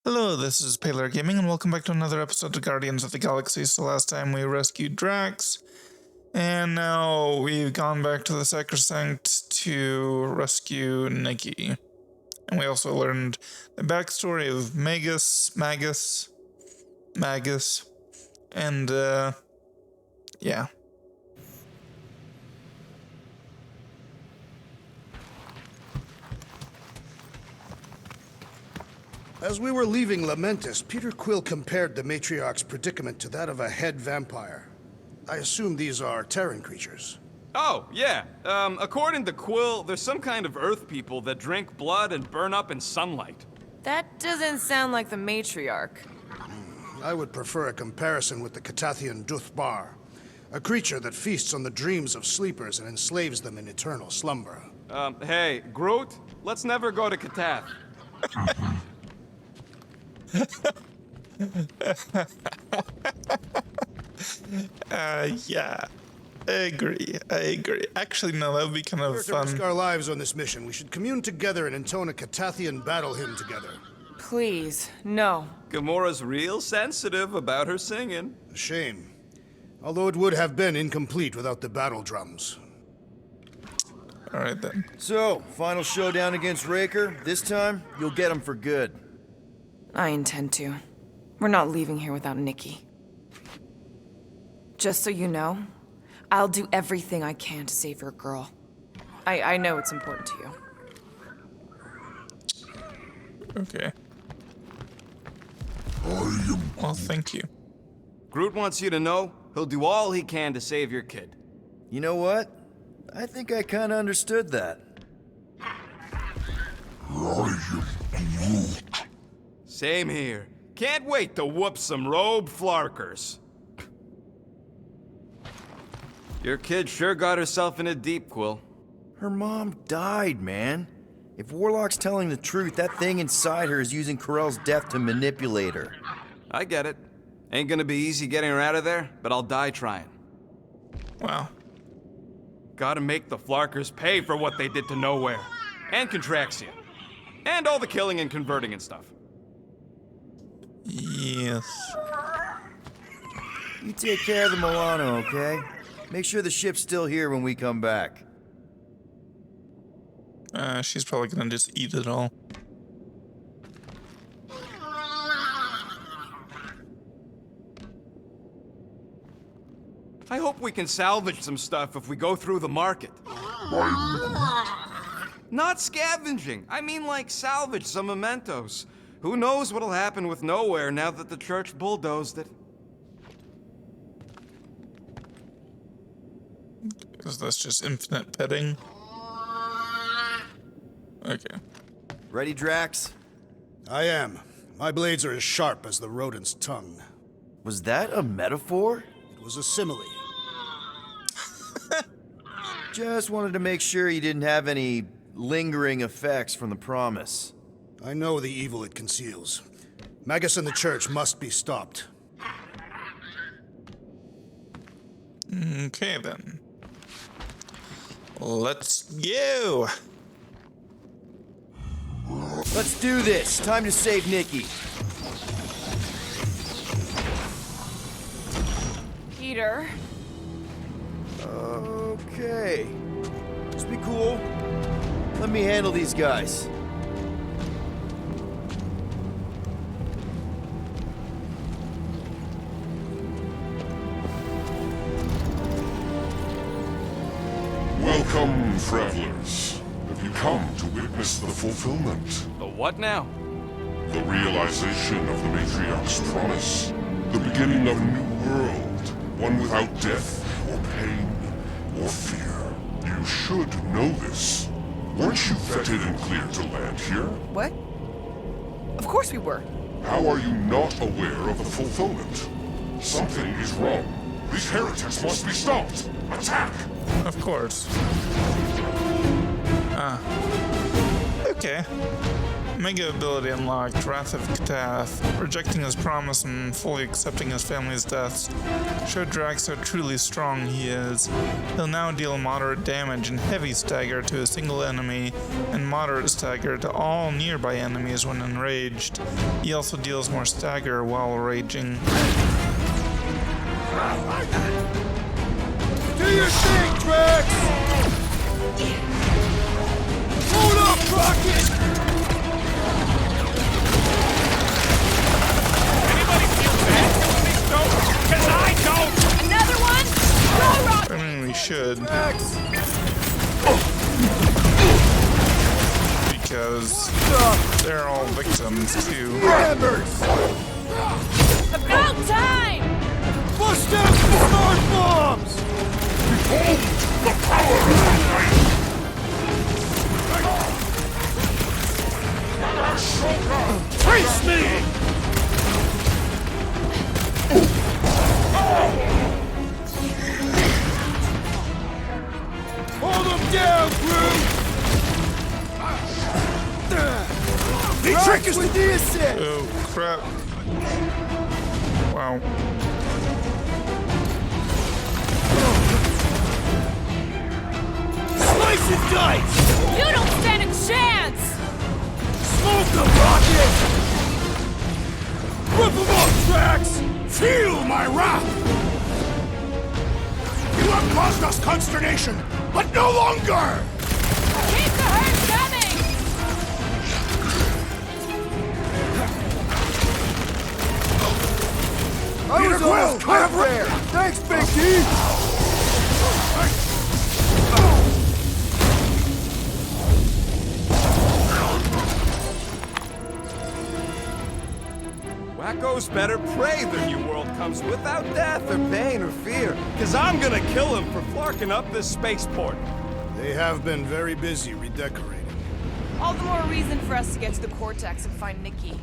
Hello, this is Paler Gaming, and welcome back to another episode of Guardians of the Galaxy. So last time we rescued Drax, and now we've gone back to the Sacrosanct to rescue Nikki. And we also learned the backstory of Magus, and yeah. As we were leaving Lamentus, Peter Quill compared the Matriarch's predicament to that of a head vampire. I assume these are Terran creatures. Oh, yeah. According to Quill, there's some kind of Earth people that drink blood and burn up in sunlight. That doesn't sound like the Matriarch. I would prefer a comparison with the Catathian Duthbar, a creature that feasts on the dreams of sleepers and enslaves them in eternal slumber. Hey, Groot, let's never go to Katath. Yeah. I agree. Actually, no, that would be kind of To fun. risk our lives on this mission, we should commune together and intone a Catathian battle hymn together. Please, no. Gamora's real sensitive about her singing. A shame. Although it would have been incomplete without the battle drums. Alright then. So, final showdown against Raker. This time, you'll get him for good. I intend to. We're not leaving here without Nikki. Just so you know, I'll do everything I can to save your girl. I know it's important to you. Okay. Well, thank you. Groot wants you to know he'll do all he can to save your kid. You know what? I think I kinda understood that. Same here. Can't wait to whoop some robe flarkers. Your kid sure got herself in a deep, Quill. Her mom died, man. If Warlock's telling the truth, that thing inside her is using Corell's death to manipulate her. I get it. Ain't gonna be easy getting her out of there, but I'll die trying. Wow. Gotta make the flarkers pay for what they did to Nowhere. And Contraxia. And all the killing and converting and stuff. Yes. You take care of the Milano, okay? Make sure the ship's still here when we come back. She's probably gonna just eat it all. I hope we can salvage some stuff if we go through the market. Not scavenging. I mean like salvage some mementos. Who knows what'll happen with Nowhere now that the church bulldozed it. Is this just infinite petting? Okay. Ready, Drax? I am. My blades are as sharp as the rodent's tongue. Was that a metaphor? It was a simile. Just wanted to make sure you didn't have any lingering effects from the promise. I know the evil it conceals. Magus and the church must be stopped. Okay then. Let's go! Let's do this. Time to save Nikki. Peter, Okay. Just be cool. Let me handle these guys. Welcome, travelers. Have you come to witness the fulfillment? The what now? The realization of the Matriarch's promise? The beginning of a new world, one without death, or pain, or fear. You should know this. Weren't you vetted and cleared to land here? what? Of course we were. How are you not aware of the fulfillment? Something is wrong. These heretics must be stopped. Attack! Of course. Okay. Mega ability unlocked, Wrath of Katath. Rejecting his promise and fully accepting his family's deaths showed Drax how truly strong he is. He'll now deal moderate damage and heavy stagger to a single enemy, and moderate stagger to all nearby enemies when enraged. He also deals more stagger while raging. Do your thing, Drax! Hold up, Rocket! Anybody feel bad killing these stones? Cause I don't! Another one? Go, Rock! I mean, we should. Drax! Because they're all victims too. Hammers! About time! Bust out the smart bombs! Face me! Hold them down, Groot! The trick is with the assist! Oh crap. Wow. Slice and dice! You don't stand a chance! Smoke the Rocket! Rip them off, Drax! Feel my wrath! You have caused us consternation, but no longer! Keep the herd coming! I was Peter Quill, almost I have cut there! Thanks, Big D! Wacko's better pray their new world comes without death or pain or fear. Cause I'm gonna kill him for flarking up this spaceport. They have been very busy redecorating. All the more reason for us to get to the cortex and find Nikki.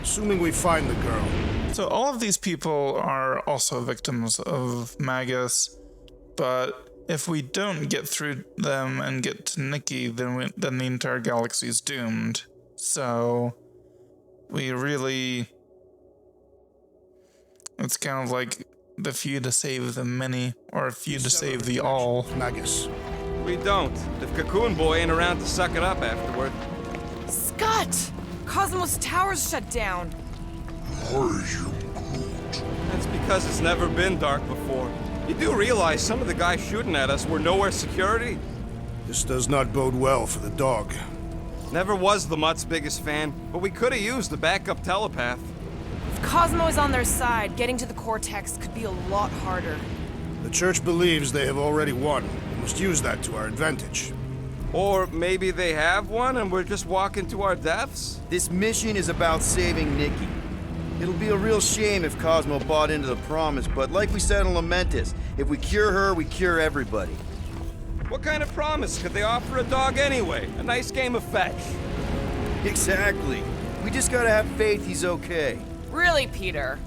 Assuming we find the girl. So all of these people are also victims of Magus, but if we don't get through them and get to Nikki, then the entire galaxy is doomed. So we really, it's kind of like the few to save the many, or a few to save the all. Magus. We don't. If Cocoon Boy ain't around to suck it up afterward. Scott! Cosmos Tower's shut down. That's because it's never been dark before. You do realize some of the guys shooting at us were nowhere security? This does not bode well for the dog. Never was the Mutt's biggest fan, but we could have used a backup telepath. If Cosmo is on their side, getting to the cortex could be a lot harder. The Church believes they have already won. We must use that to our advantage. Or maybe they have one and we're just walking to our deaths? This mission is about saving Nikki. It'll be a real shame if Cosmo bought into the promise, but like we said in Lamentus, if we cure her, we cure everybody. What kind of promise could they offer a dog anyway? A nice game of fetch. Exactly. We just gotta have faith he's okay. Really, Peter?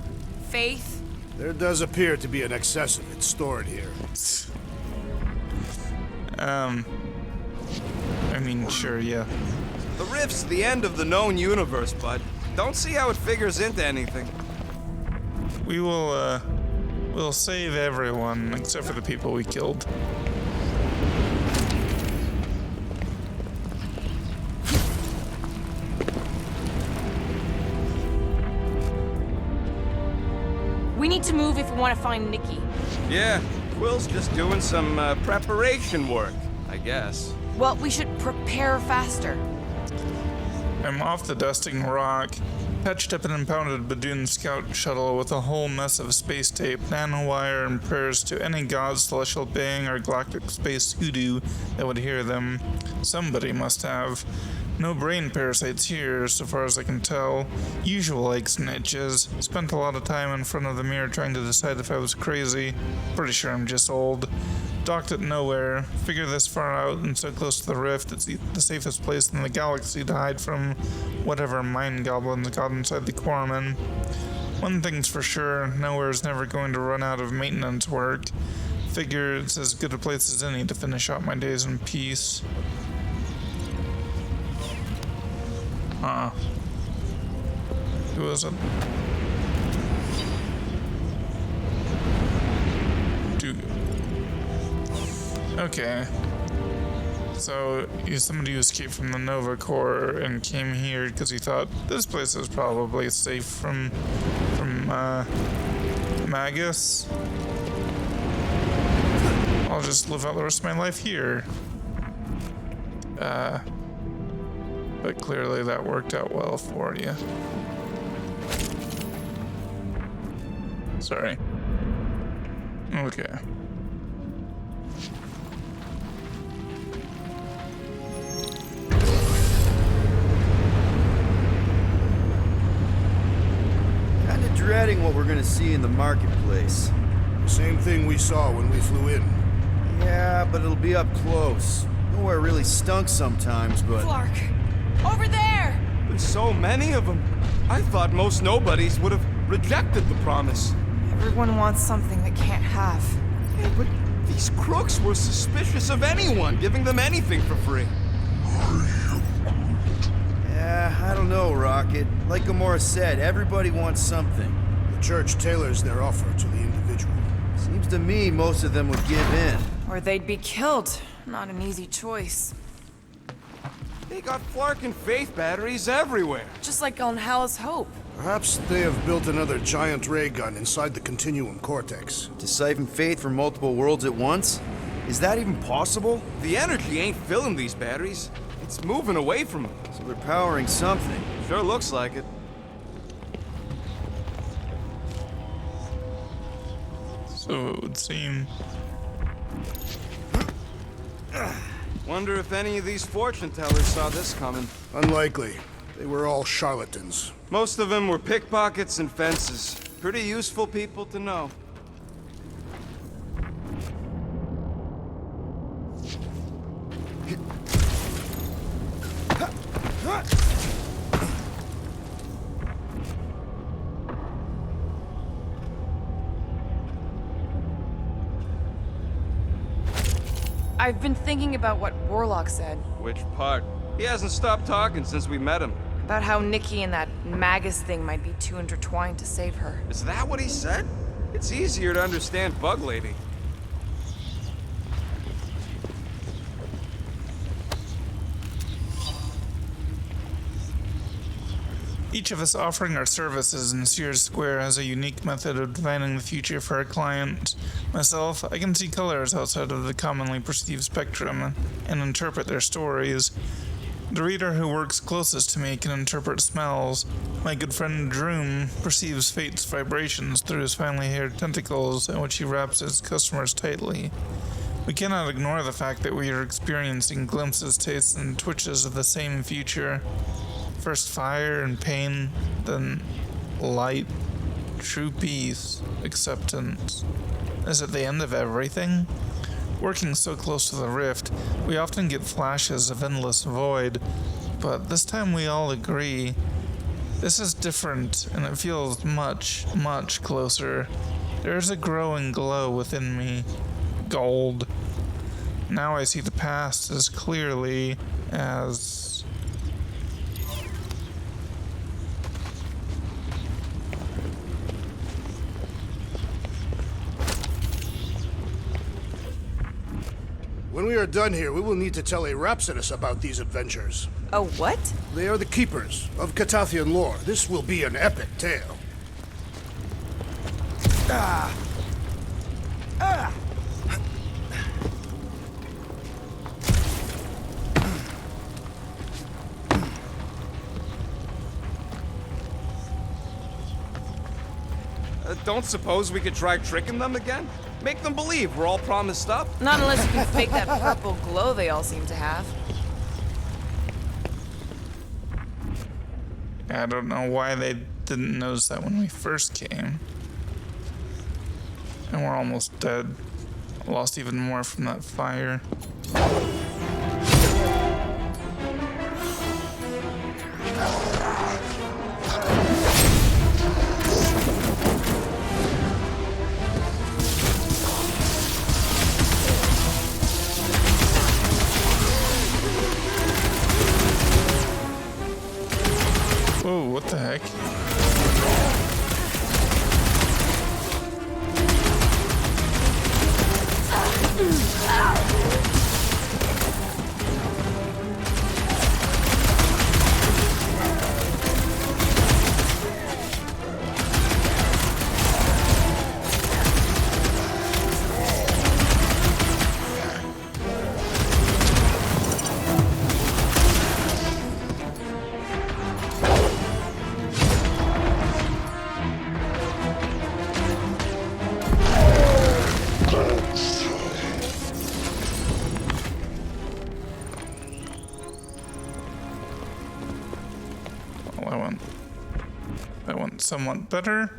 Faith? There does appear to be an excess of it stored here. I mean, sure, yeah. The rift's the end of the known universe, bud. Don't see how it figures into anything. We will, we'll save everyone except for the people we killed. We need to move if we want to find Nikki. Yeah, Quill's just doing some preparation work, I guess. Well, we should prepare faster. I'm off the dusting rock, patched up an impounded Badoon scout shuttle with a whole mess of space tape, nanowire, and prayers to any god, celestial being, or galactic space hoodoo that would hear them. Somebody must have. No brain parasites here, so far as I can tell. Usual aches and itches. Spent a lot of time in front of the mirror trying to decide if I was crazy. Pretty sure I'm just old. Docked at nowhere. Figure this far out and so close to the rift, it's the safest place in the galaxy to hide from whatever mind goblins got inside the Corpsman. One thing's for sure, nowhere's never going to run out of maintenance work. Figure it's as good a place as any to finish out my days in peace. Who is it? Okay. So, he's somebody who escaped from the Nova Corps and came here because he thought this place is probably safe from Magus. I'll just live out the rest of my life here. But clearly that worked out well for you. Sorry. Okay. Kinda dreading what we're gonna see in the marketplace. The same thing we saw when we flew in. Yeah, but it'll be up close. Nowhere really stunk sometimes, but... Clark! Over there! There's so many of them. I thought most nobodies would have rejected the promise. Everyone wants something they can't have. Yeah, but these crooks were suspicious of anyone giving them anything for free. Yeah, I don't know, Rocket. Like Gamora said, everybody wants something. The church tailors their offer to the individual. Seems to me most of them would give in. Or they'd be killed. Not an easy choice. They got Flark and Faith batteries everywhere. Just like on Hal's Hope. Perhaps they have built another giant ray gun inside the continuum cortex. To siphon faith from multiple worlds at once? Is that even possible? The energy ain't filling these batteries. It's moving away from them. So they're powering something. Sure looks like it. So it would seem. Wonder if any of these fortune tellers saw this coming. Unlikely. They were all charlatans. Most of them were pickpockets and fences. Pretty useful people to know. I've been thinking about what Warlock said. Which part? He hasn't stopped talking since we met him. About how Nikki and that Magus thing might be too intertwined to save her. Is that what he said? It's easier to understand Bug Lady. Each of us offering our services in Sears Square has a unique method of defining the future for our client. Myself, I can see colors outside of the commonly perceived spectrum and interpret their stories. The reader who works closest to me can interpret smells. My good friend Droom perceives fate's vibrations through his finely haired tentacles in which he wraps his customers tightly. We cannot ignore the fact that we are experiencing glimpses, tastes, and twitches of the same future. First fire and pain, then light, true peace, acceptance. Is it the end of everything? Working so close to the rift, we often get flashes of endless void, but this time we all agree. This is different, and it feels much, much closer. There is a growing glow within me. Gold. Now I see the past as clearly as... When we are done here, we will need to tell a Rhapsodus about these adventures. Oh, what? They are the keepers of Catathian lore. This will be an epic tale. Don't suppose we could try tricking them again? Make them believe we're all promised up? Not unless you can fake that purple glow they all seem to have. I don't know why they didn't notice that when we first came. And we're almost dead. Lost even more from that fire. somewhat better.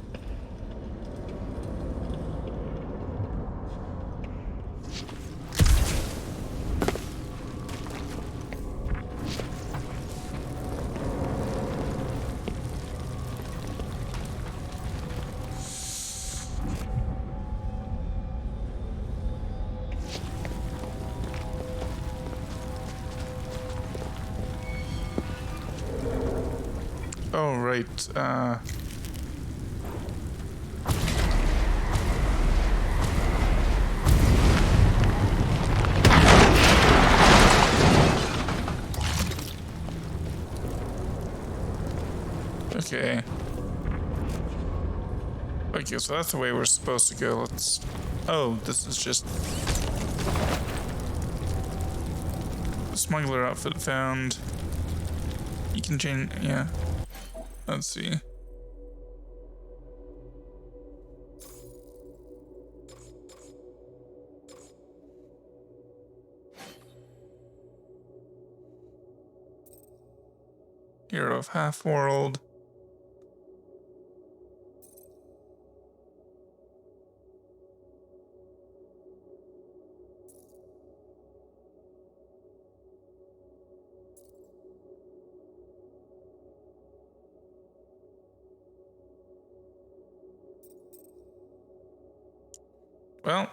Oh, right. Okay. Okay, so that's the way we're supposed to go. Let's... Oh, this is just... Smuggler outfit found. You can change... Yeah. Let's see. Hero of Half-World. Well.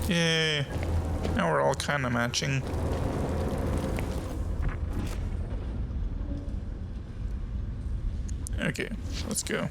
Yay. Now we're all kind of matching. Okay, let's go.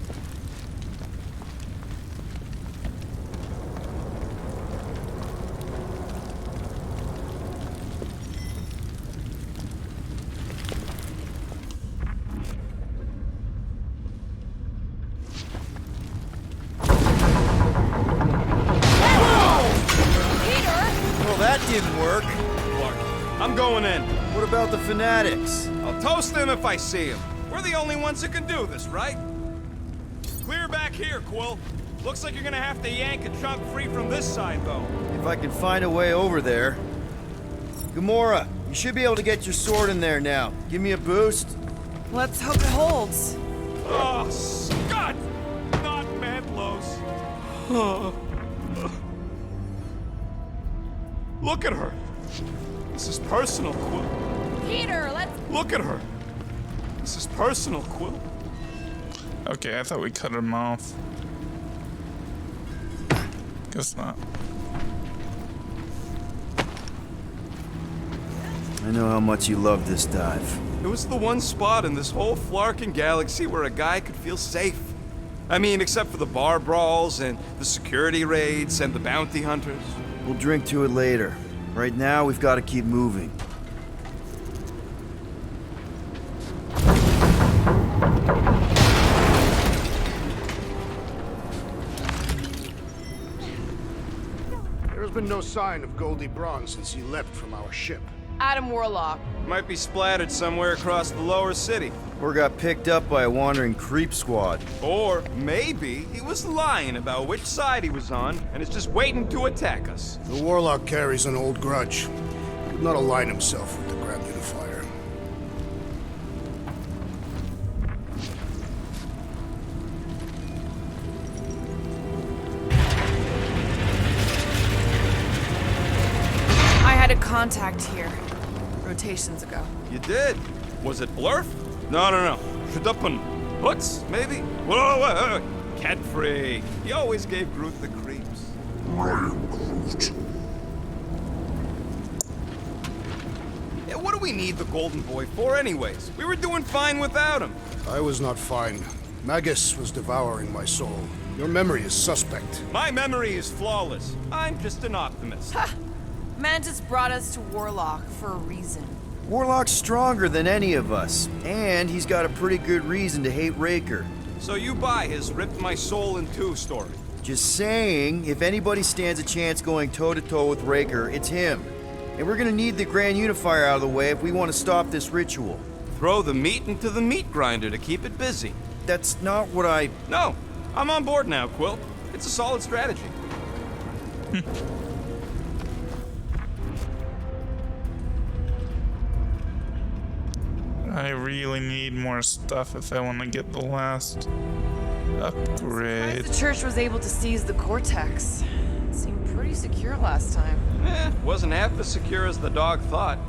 That didn't work. Clark, I'm going in. What about the fanatics? I'll toast them if I see them. We're the only ones that can do this, right? Clear back here, Quill. Looks like you're gonna have to yank a chunk free from this side, though. If I can find a way over there. Gamora, you should be able to get your sword in there now. Give me a boost. Let's hope it holds. Oh, Scott! Not Mantlos. Look at her. This is personal, Quill. Peter, let's... Look at her. This is personal, Quill. Okay, I thought we cut him off. Guess not. I know how much you love this dive. It was the one spot in this whole Flarkin galaxy where a guy could feel safe. I mean, except for the bar brawls and the security raids and the bounty hunters. We'll drink to it later. Right now, we've got to keep moving. There has been no sign of Goldie Braun since he left from our ship. Adam Warlock. Might be splattered somewhere across the lower city. Or got picked up by a wandering creep squad. Or maybe he was lying about which side he was on and is just waiting to attack us. The Warlock carries an old grudge. He would not align himself with the Grand Unifier. I had a contact here. Rotations ago. You did? Was it Blurf? No. Shudupun. Hooks, maybe? Whoa. Cat free. He always gave Groot the creeps. Ryan Groot. Yeah, what do we need the Golden Boy for anyways? We were doing fine without him. I was not fine. Magus was devouring my soul. Your memory is suspect. My memory is flawless. I'm just an optimist. Mantis brought us to Warlock for a reason. Warlock's stronger than any of us, and he's got a pretty good reason to hate Raker. So you buy his ripped my soul in two story. Just saying, if anybody stands a chance going toe-to-toe with Raker, it's him. And we're gonna need the Grand Unifier out of the way if we want to stop this ritual. Throw the meat into the meat grinder to keep it busy. That's not what I... No, I'm on board now, Quill. It's a solid strategy. I really need more stuff if I want to get the last upgrade. The church was able to seize the cortex. It seemed pretty secure last time. Wasn't half as secure as the dog thought.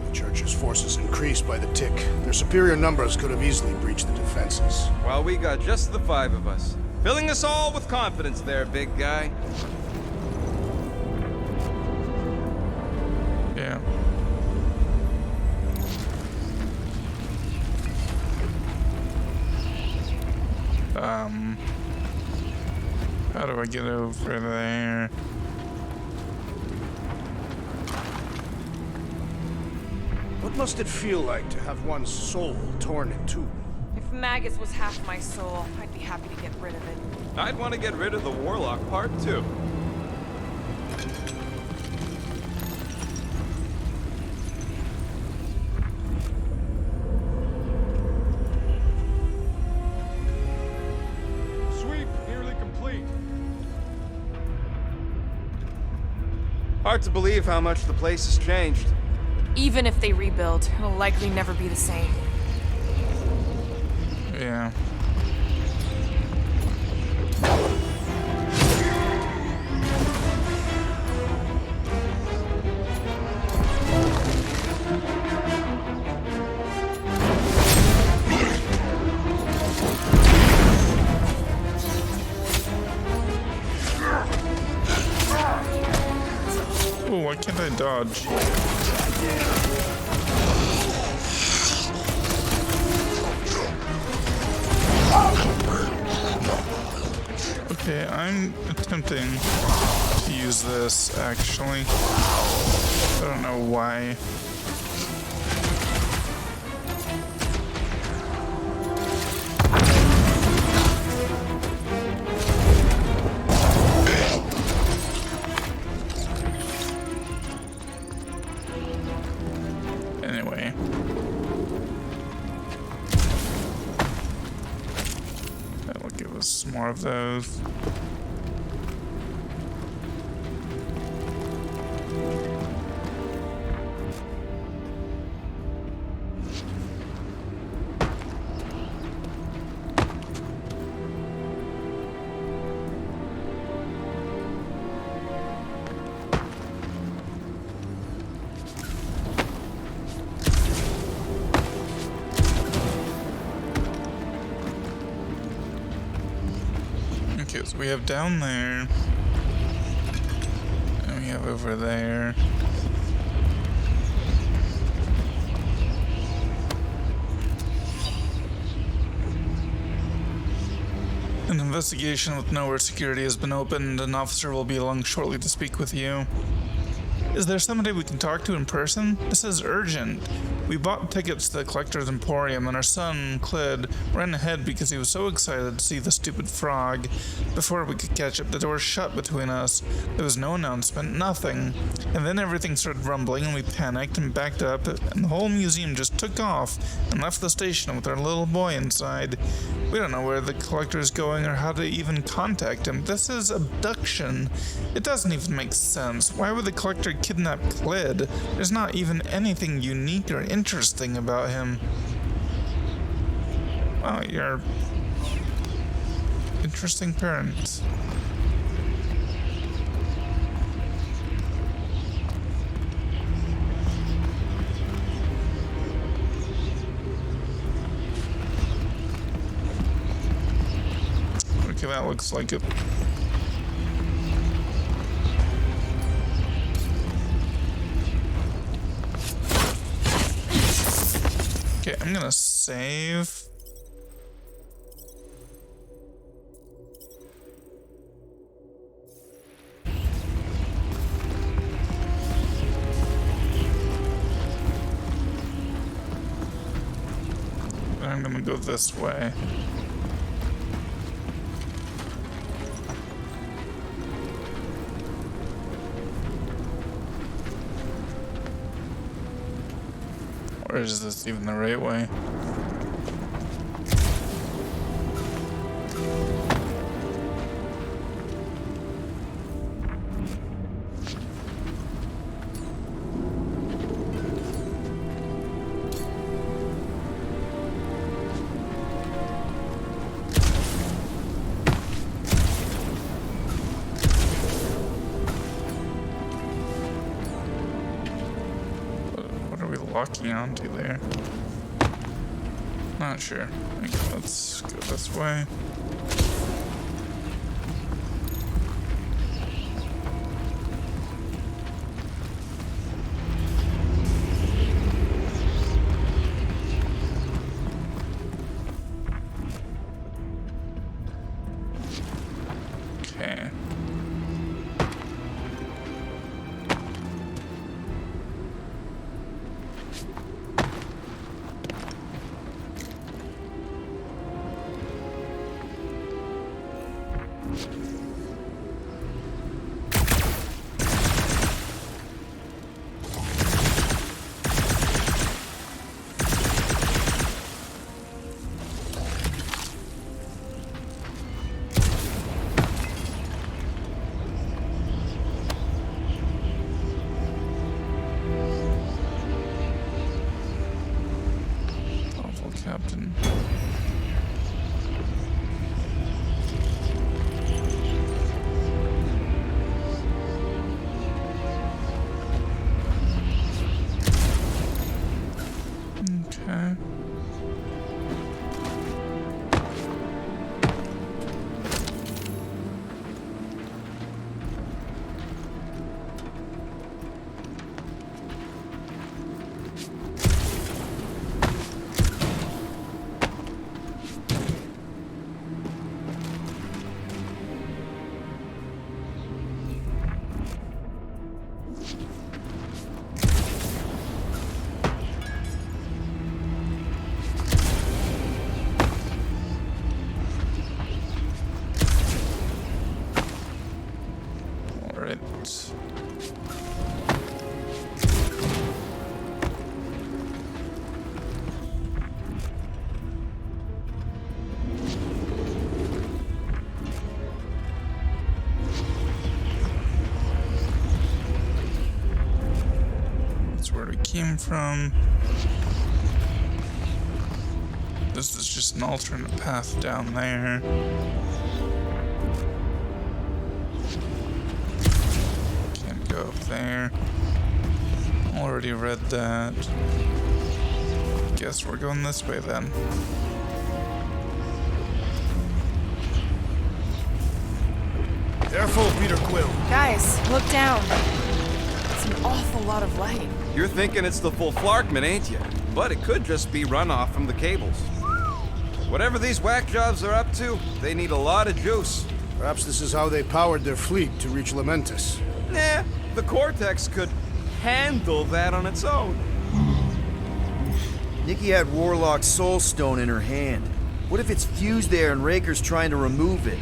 The Church's forces increased by the tick. Their superior numbers could have easily breached the defenses. While we got just the 5 of us. Filling us all with confidence there, big guy. Yeah. How do I get over there? What must it feel like to have one's soul torn in two? If Magus was half my soul, I'd be happy to get rid of it. I'd want to get rid of the Warlock part, too. Sweep nearly complete. Hard to believe how much the place has changed. Even if they rebuild, it'll likely never be the same. Yeah. Oh, why can't I dodge? Okay, I'm attempting to use this actually. I don't know why. Anyway. That'll give us more of those. Okay, so we have down there, and we have over there. An investigation with nowhere security has been opened. An officer will be along shortly to speak with you. Is there somebody we can talk to in person? This is urgent. We bought tickets to the Collector's Emporium, and our son, Clyd, ran ahead because he was so excited to see the stupid frog. Before we could catch up, the door shut between us. There was no announcement, nothing. And then everything started rumbling, and we panicked and backed up, and the whole museum just took off and left the station with our little boy inside. We don't know where the Collector is going or how to even contact him. This is abduction. It doesn't even make sense. Why would the Collector kidnap Clyd? There's not even anything unique or interesting about him. Wow, you're interesting parent. Okay, that looks like it. Okay, I'm gonna save. I'm gonna go this way. Or is this even the right way? locking onto there? Not sure. Okay, let's go this way. Okay. Awful captain. Okay. All right. That's where we came from. This is just an alternate path down there. Can't go up there. Already read that. Guess we're going this way then. Careful, Peter Quill. Guys, look down. It's an awful lot of light. You're thinking it's the full Flarkman, ain't you? But it could just be runoff from the cables. Whatever these whack jobs are up to, they need a lot of juice. Perhaps this is how they powered their fleet to reach Lamentis. Nah, the cortex could handle that on its own. Nikki had Warlock's soul stone in her hand. What if it's fused there and Raker's trying to remove it?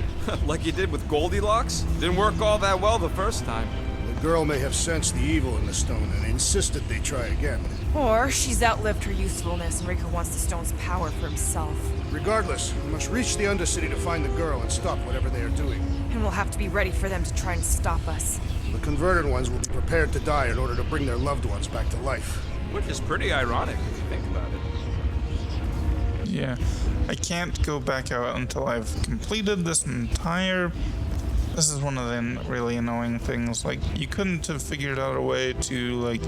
Like you did with Goldilocks? Didn't work all that well the first time. The girl may have sensed the evil in the stone and insisted they try again. Or she's outlived her usefulness and Riker wants the stone's power for himself. Regardless, we must reach the Undercity to find the girl and stop whatever they are doing. And we'll have to be ready for them to try and stop us. The converted ones will be prepared to die in order to bring their loved ones back to life. Which is pretty ironic if you think about it. Yeah, I can't go back out until I've completed this entire... This is one of the really annoying things. Like, you couldn't have figured out a way to, like...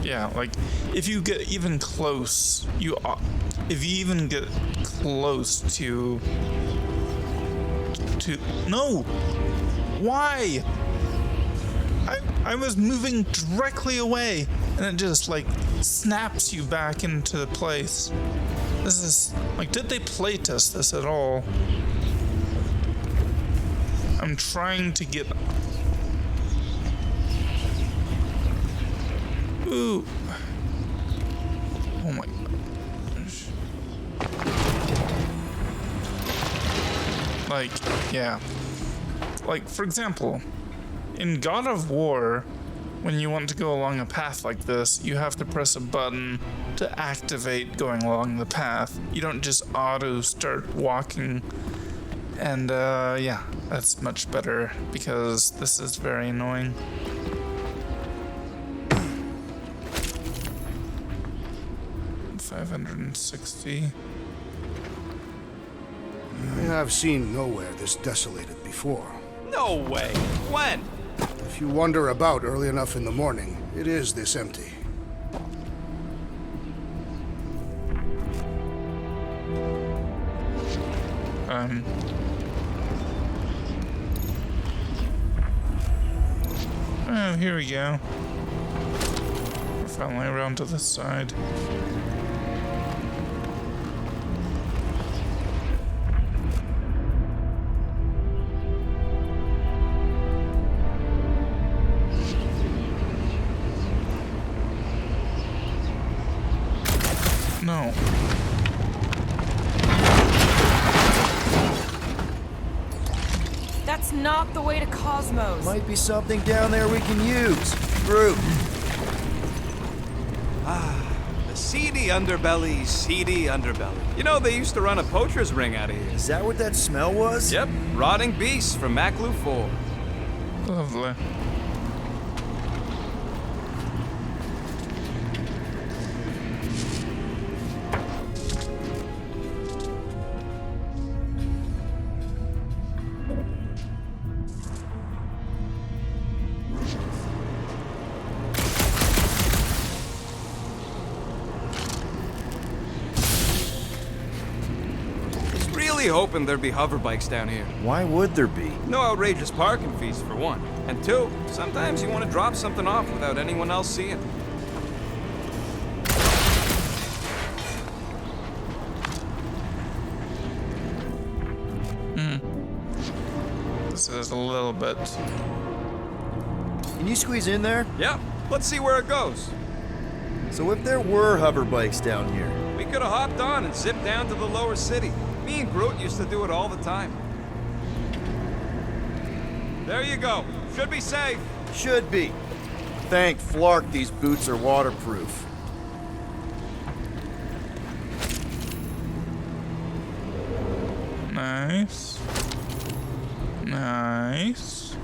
Yeah, like, if you get even close, if you even get close to... No! Why? I was moving directly away, and it just, like, snaps you back into place. This is, like, did they playtest this at all? I'm trying to get... Ooh. Oh my gosh. Like, yeah. Like, for example, in God of War, when you want to go along a path like this, you have to press a button to activate going along the path. You don't just auto start walking. And, yeah, that's much better because this is very annoying. $560. I have seen nowhere this desolated before. No way. When? A If you wander about early enough in the morning, it is this empty. Oh, here we go. We're finally around to this side. No. That's not the way to Cosmos. Might be something down there we can use. Fruit. The seedy underbelly. You know, they used to run a poacher's ring out of here. Is that what that smell was? Yep, rotting beasts from Maclu 4. Lovely. Hoping there'd be hover bikes down here. Why would there be? No outrageous parking fees, for one. And two, sometimes you want to drop something off without anyone else seeing. This is a little bit. Can you squeeze in there? Yep, let's see where it goes. So if there were hover bikes down here, We could have hopped on and zipped down to the lower city. Me and Groot used to do it all the time. There you go. Should be safe. should be. Thank Flark these boots are waterproof. Nice. Nice.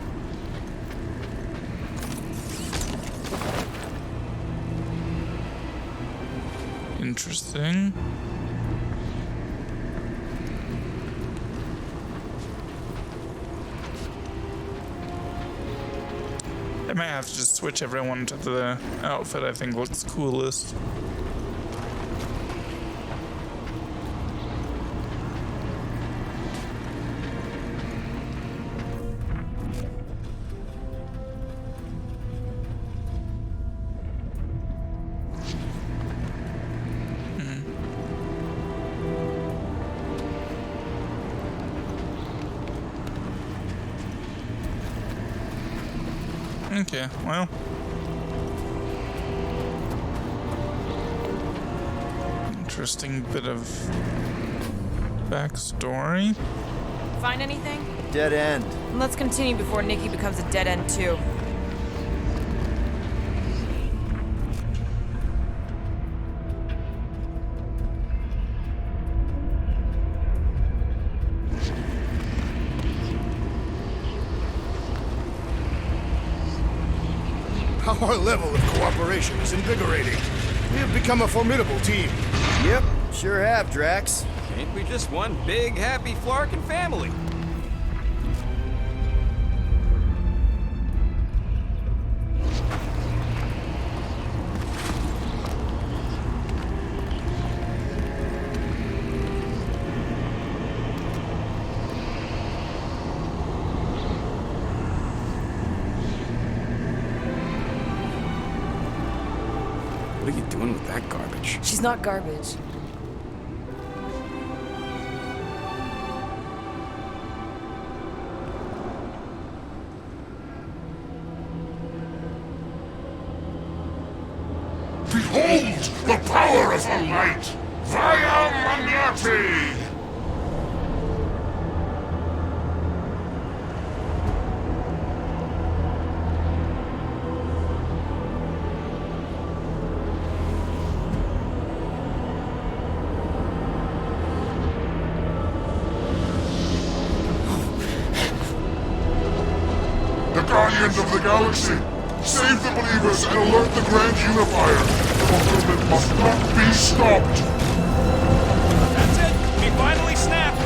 Interesting. I might have to just switch everyone to the outfit I think looks coolest. Okay, well. Interesting bit of backstory. Find anything? Dead end. Let's continue before Nikki becomes a dead end too. Our level of cooperation is invigorating. We have become a formidable team. Yep, sure have, Drax. Ain't we just one big, happy Flarkin family? What are you doing with that garbage? She's not garbage. Behold the power of the light! Via Magnati! The Guardians of the Galaxy! Save the believers and alert the Grand Unifier! Fulfillment must not be stopped! That's it! We finally snapped!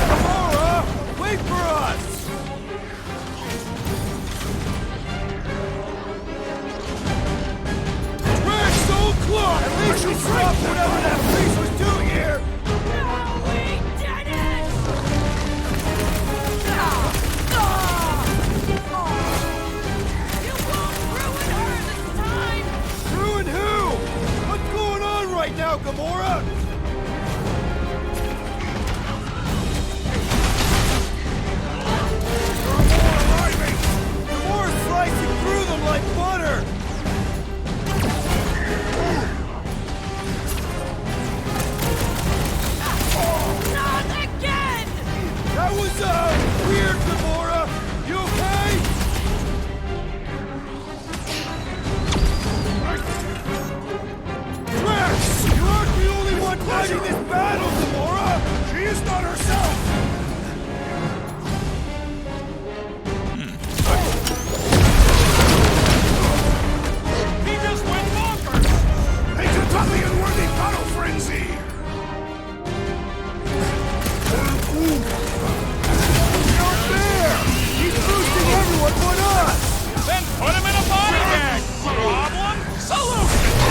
Gamora! Wait for us! stop whatever that priest was doing here! Ruin who? What's going on right now, Gamora? Gamora's slicing through them like butter! Not again! That was, weird, Gamora! You okay? Drax! You aren't the only one fighting this battle, Gamora! She is not herself! He just went bonkers! A Cathathian-worthy battle frenzy! Not fair! He's boosting everyone but us! Then put him in a body bag! Problem? Solution!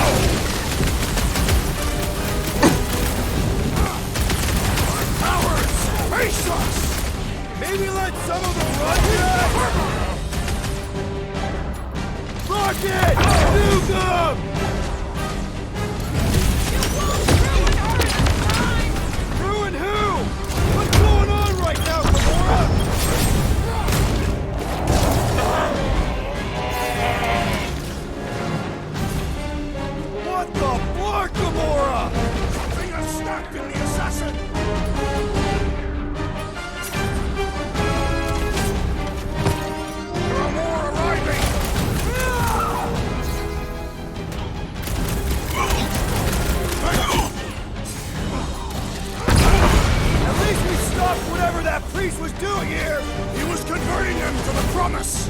Cowards! Face us! Maybe let some of them run back? Rocket! Nuke them! Ruin who? What's going on right now, Gamora? What the fuck, Gamora? Something has snapped in the assassin! There are more arriving! At least we stopped whatever that priest was doing here! He was converting them to the promise!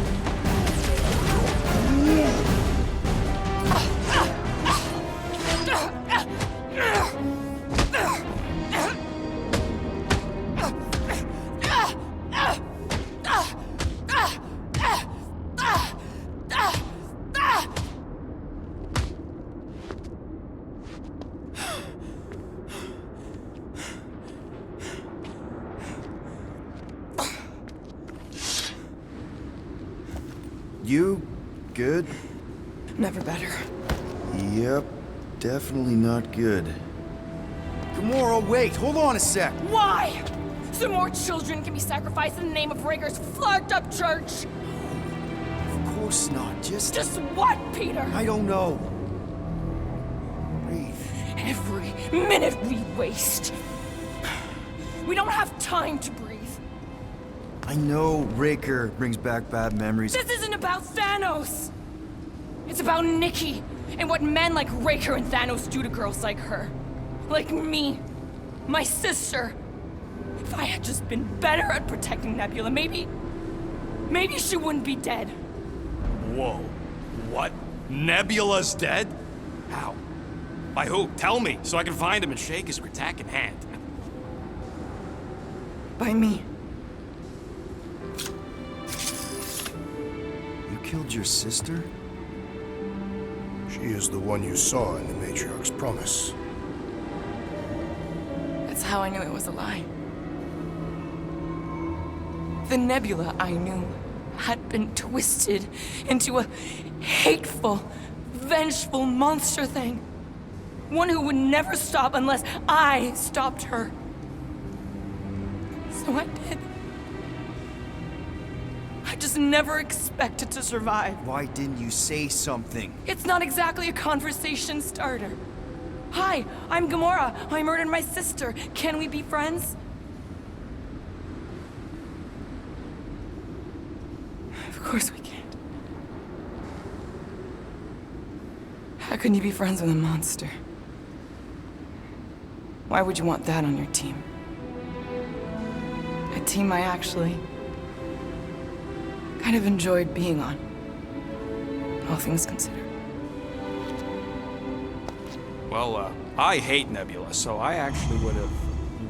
You good? Never better. Yep, definitely not good. Gamora, wait, hold on a sec. Why? So more children can be sacrificed in the name of Rager's flagged-up church? Of course not, just what, Peter? I don't know. Breathe. Every minute we waste. We don't have time to breathe. I know Raker brings back bad memories. This isn't about Thanos. It's about Nikki and what men like Raker and Thanos do to girls like her. Like me. My sister. If I had just been better at protecting Nebula, maybe she wouldn't be dead. Whoa. What? Nebula's dead? How? By who? Tell me, so I can find him and shake his Kratak in hand. By me. You killed your sister? She is the one you saw in the Matriarch's promise. That's how I knew it was a lie. The Nebula I knew had been twisted into a hateful, vengeful monster thing. One who would never stop unless I stopped her. So I did. I just never expected to survive. Why didn't you say something? It's not exactly a conversation starter. Hi, I'm Gamora. I murdered my sister. Can we be friends? Of course we can't. How can you be friends with a monster? Why would you want that on your team? A team I actually kind of enjoyed being on. All things considered. Well, I hate Nebula, so I actually would have...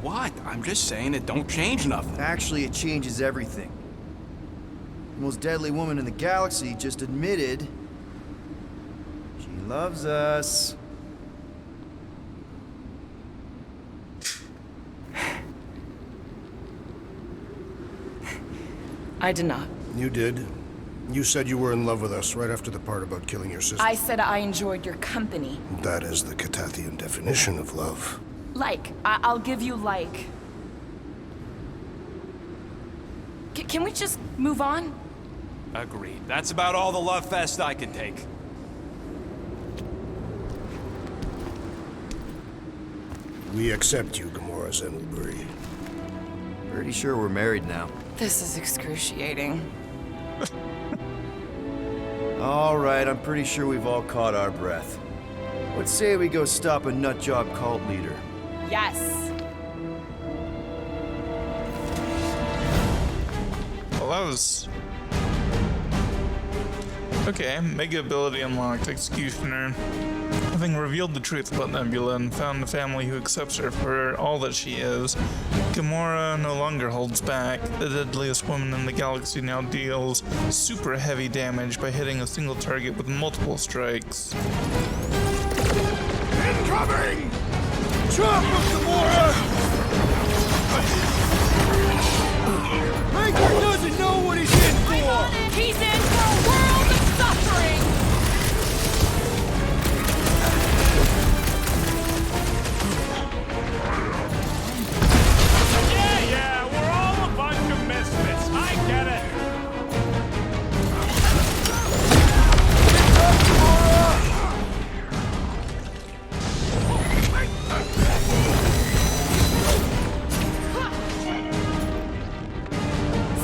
What? I'm just saying it don't change nothing. Actually, it changes everything. The most deadly woman in the galaxy just admitted she loves us. I did not. You did. You said you were in love with us right after the part about killing your sister. I said I enjoyed your company. That is the Catathian definition of love. Like, I'll give you like. Can we just move on? Agreed. That's about all the love fest I can take. We accept you, Gamora Zenoburi. Pretty sure we're married now. This is excruciating. All right, I'm pretty sure we've all caught our breath. Let's say we go stop a nutjob cult leader. Yes. Well, that was... Okay, mega ability unlocked, Executioner. Having revealed the truth about Nebula and found a family who accepts her for all that she is, Gamora no longer holds back. The deadliest woman in the galaxy now deals super heavy damage by hitting a single target with multiple strikes. Incoming! Drop him, Gamora! Raker doesn't know what he's in for! He's in for a world of suffering! Yeah, we're all a bunch of misfits. I get it.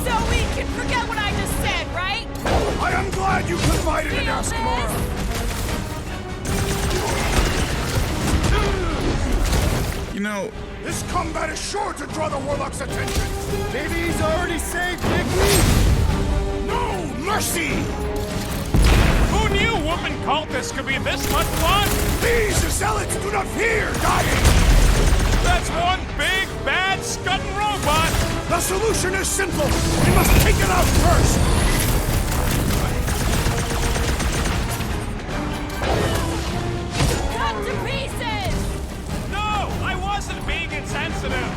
So we can forget what I just said, right? I am glad you confided in us, Gamora! You know, This combat is sure to draw the Warlock's attention! Maybe he's already saved Nicky? No mercy! Who knew whooping cultists could be this much fun? These zealots do not fear dying! That's one big, bad, scudding robot. The solution is simple! We must take it out first! Cut to pieces! No, I wasn't being insensitive.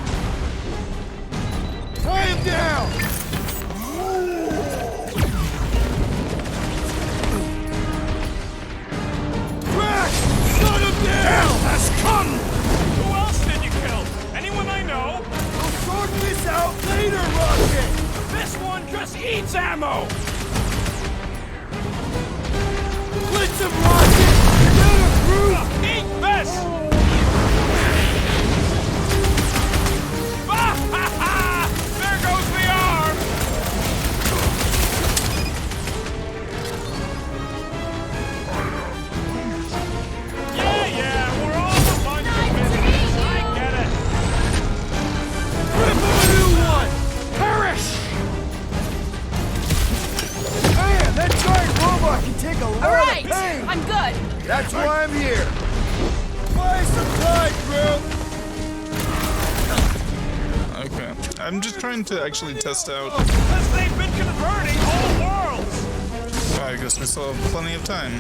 Tie him down! Drax! Shut him down! Has come! Who else did you kill? Anyone I know? We'll sort this out later, Rocket! This one just eats ammo. Blitz him, Rocket! Get him, Groot! Eat this! Ah, ha, ha! There goes the arm! Yeah, we're all a bunch of misfits. I get it. Rip him a new one! Perish! Man, that giant robot can take a lot All right, of pain! I'm good. That's why I'm here! Buy some time, Groot! okay. I'm just trying to actually test out. Because they've been converting whole worlds. I guess we still have plenty of time.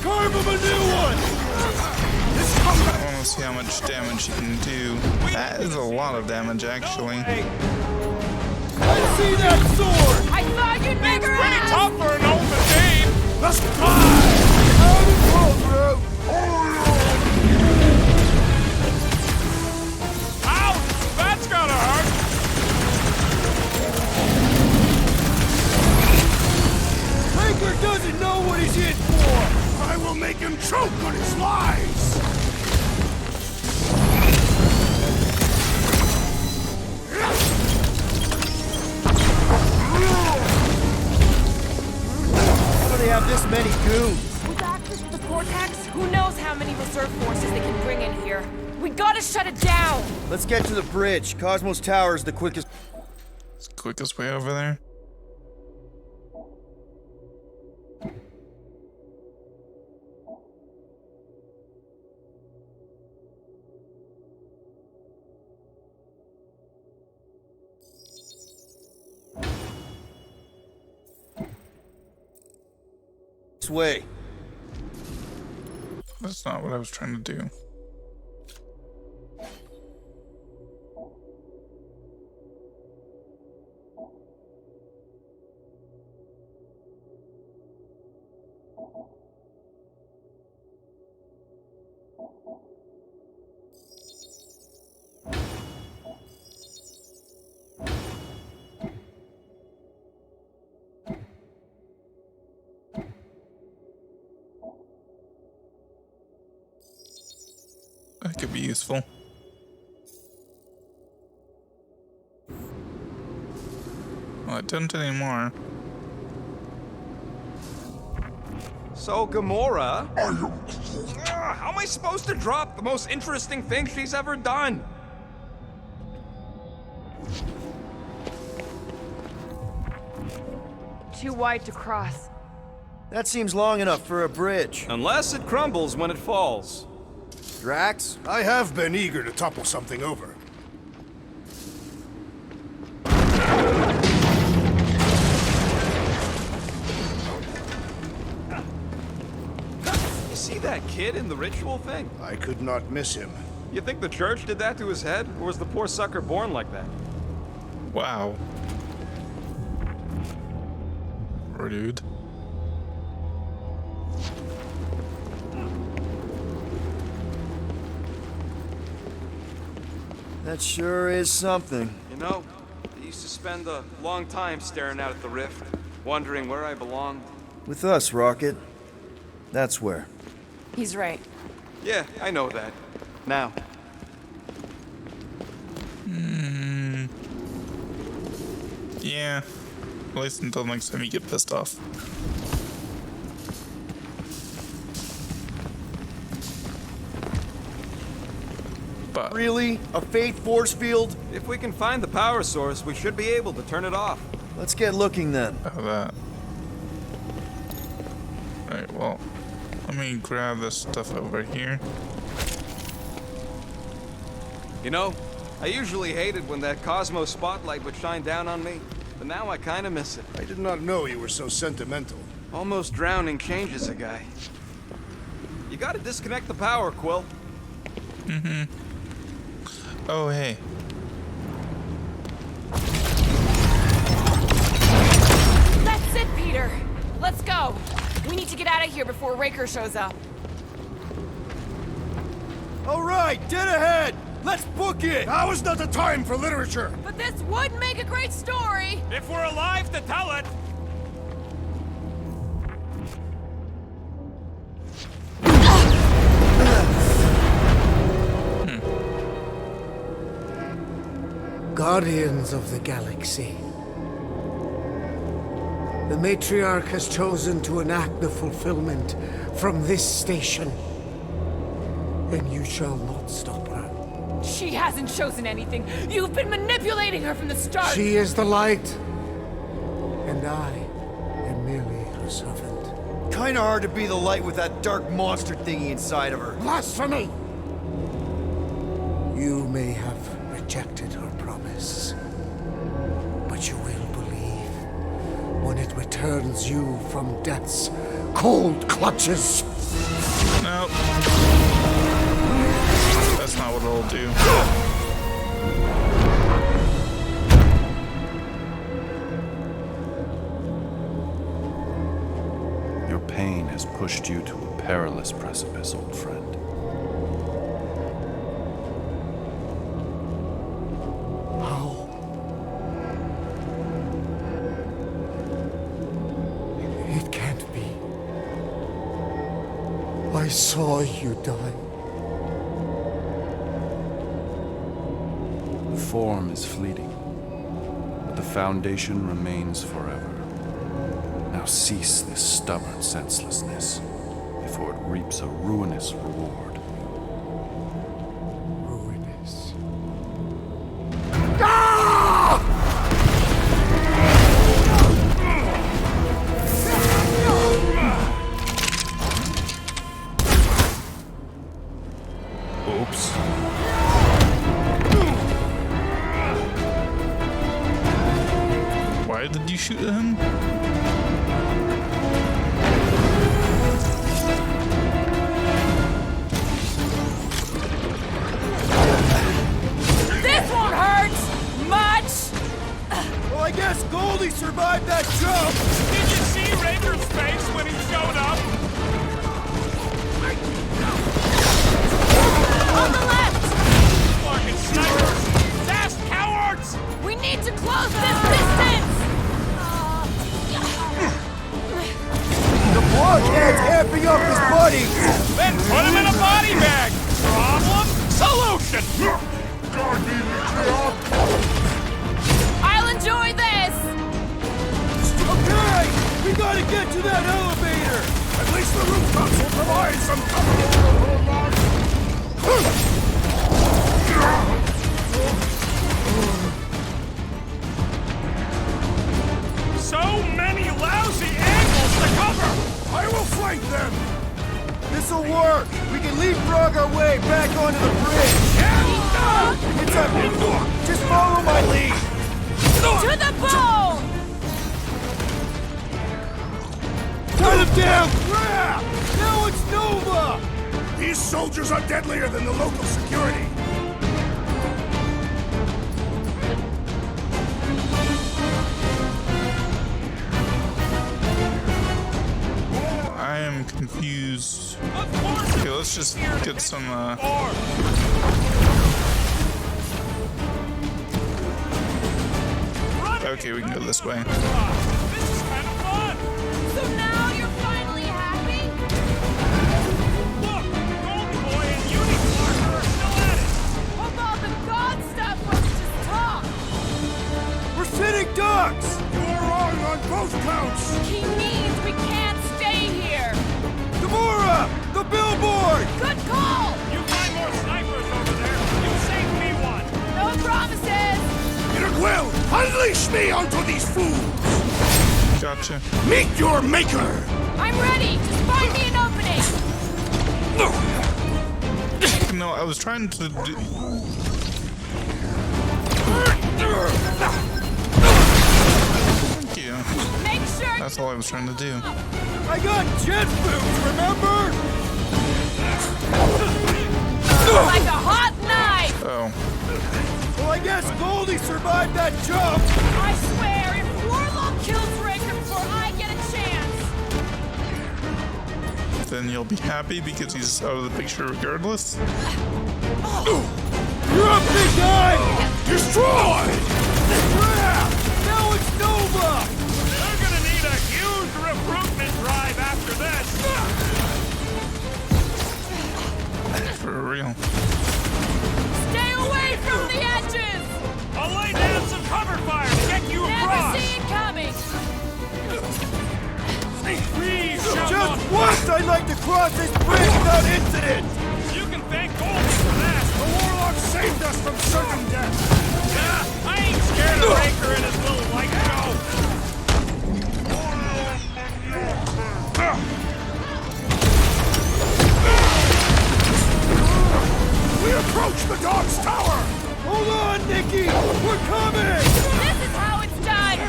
Carve him a new one! I want to see how much damage you can do. That is a lot of damage, actually. Hey, Let's see that sword! I thought you'd it's figure pretty out! tough for an old machine. Let's fly! Out of roll, Groot! Ouch! That's gotta hurt. Raker doesn't know what he's in for! I will make him choke on his lies! How do they have this many goons? With access to the cortex, who knows how many reserve forces they can bring in here. We gotta shut it down! Let's get to the bridge. Cosmos Tower is the quickest. It's the quickest way over there. way. That's not what I was trying to do. That could be useful. Well, it didn't anymore. So, Gamora, I am Groot. how am I supposed to drop the most interesting thing she's ever done? Too wide to cross. That seems long enough for a bridge. Unless it crumbles when it falls. Drax? I have been eager to topple something over. You see that kid in the ritual thing? I could not miss him. You think the church did that to his head? Or was the poor sucker born like that? Wow. Rude. That sure is something. You know, I used to spend a long time staring out at the rift, wondering where I belonged. With us, Rocket. That's where. He's right. Yeah, I know that. Now. Yeah. At least until next time you get pissed off. But Really? A fate force field? If we can find the power source, we should be able to turn it off. Let's get looking then. of that. Right, well, let me grab this stuff over here. You know, I usually hated when that Cosmos spotlight would shine down on me, but now I kinda miss it. I did not know you were so sentimental. Almost drowning changes a guy. You gotta disconnect the power, Quill. Oh, hey. That's it, Peter. Let's go. We need to get out of here before Raker shows up. All right, dead ahead! Let's book it! Now is not the time for literature! But this would make a great story. If we're alive to tell it! Guardians of the Galaxy. The Matriarch has chosen to enact the fulfillment from this station. And you shall not stop her. She hasn't chosen anything. You've been manipulating her from the start. She is the light. And I am merely her servant. Kinda hard to be the light with that dark monster thingy inside of her. Blasphemy! You may have rejected her promise, but you will believe when it returns you from death's cold clutches. Nope. That's not what it'll do. Your pain has pushed you to a perilous precipice, old friend. How? It can't be. I saw you die. The form is fleeting, but the foundation remains forever. Now cease this stubborn senselessness, before it reaps a ruinous reward. Ruinous. Oops. Why did you shoot him? This won't hurt much. Well, I guess Goldie survived that jump! Did you see Raker's face when he showed up? On the left. Fucking snipers! Fast cowards! We need to close this distance. This'll work! We can leapfrog our way back onto the bridge! It's up! Just follow my lead! To the bow! Cut him down! Crap! Now it's Nova! These soldiers are deadlier than the local security. I am confused. Okay, let's just get some, Okay, we can go this way. This is kind of fun! So now you're finally happy? Look! Golden Boy and Unicorn are still at it! Of all the god stuff, let's just talk! We're sitting ducks! You are wrong on both counts. He means we can't stay here! Gamora! The billboard! Good call! You find more snipers over there, you save me one! No promises! Quill, unleash me onto these fools! Gotcha. Meet your maker! I'm ready! Just find me an opening! No, I was trying to do... Thank you. Make sure That's all I was trying to do. I got jet boots, remember? like a hot knife! Oh. Well, I guess Goldie survived that jump! I swear, if Warlock kills Raker before I get a chance... Then you'll be happy because he's out of the picture regardless. You're up, big guy! Destroy! Crap! Now it's Nova! They're gonna need a huge recruitment drive after this! For real. Stay away from the edges! I'll lay down some cover fire to get you Never across! see it coming! Please, Just once I'd like to cross this bridge without incident! you can thank Goldie for that! The Warlock saved us from certain death! Yeah, I ain't scared of Raker and his little light show! We approach the dog's tower! Hold on, Nikki! We're coming! This is how it's done!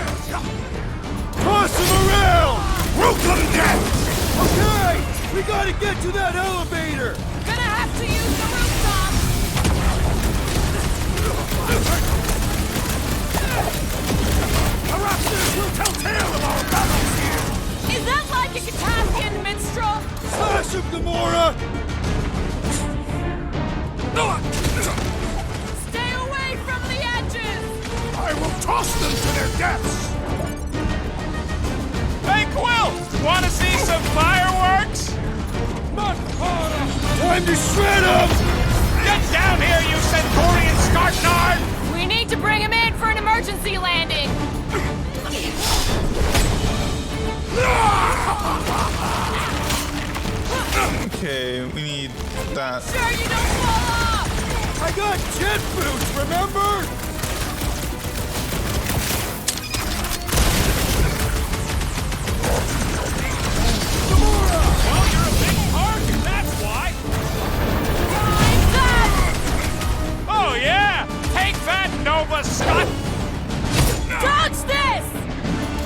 Toss him around! Welcome death! Okay! We gotta get to that elevator! Gonna have to use the rooftop! Perhaps this will tell tale of our battles here! Is that like a Catasthian minstrel? Slash him, Gamora! Stay away from the edges! I will toss them to their deaths! Hey, Quill! Wanna see some fireworks? Time to shred him! Get down here, you Centaurian Scartnard! We need to bring him in for an emergency landing! Okay, we need that. Sure you don't fall off! I got jet boots, remember? Well, you're a big target, that's why! Time's up! Oh, yeah! Take that, Nova Scott! Dodge this!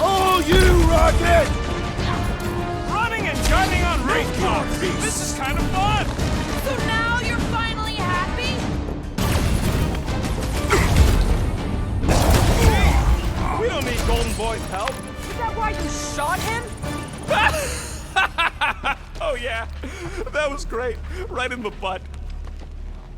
Oh, you, Rocket! Running and gunning on rooftops! This is kind of fun! So now you're finally happy? We don't need Golden Boy's help. Is that why you shot him? Oh, yeah. That was great. Right in the butt.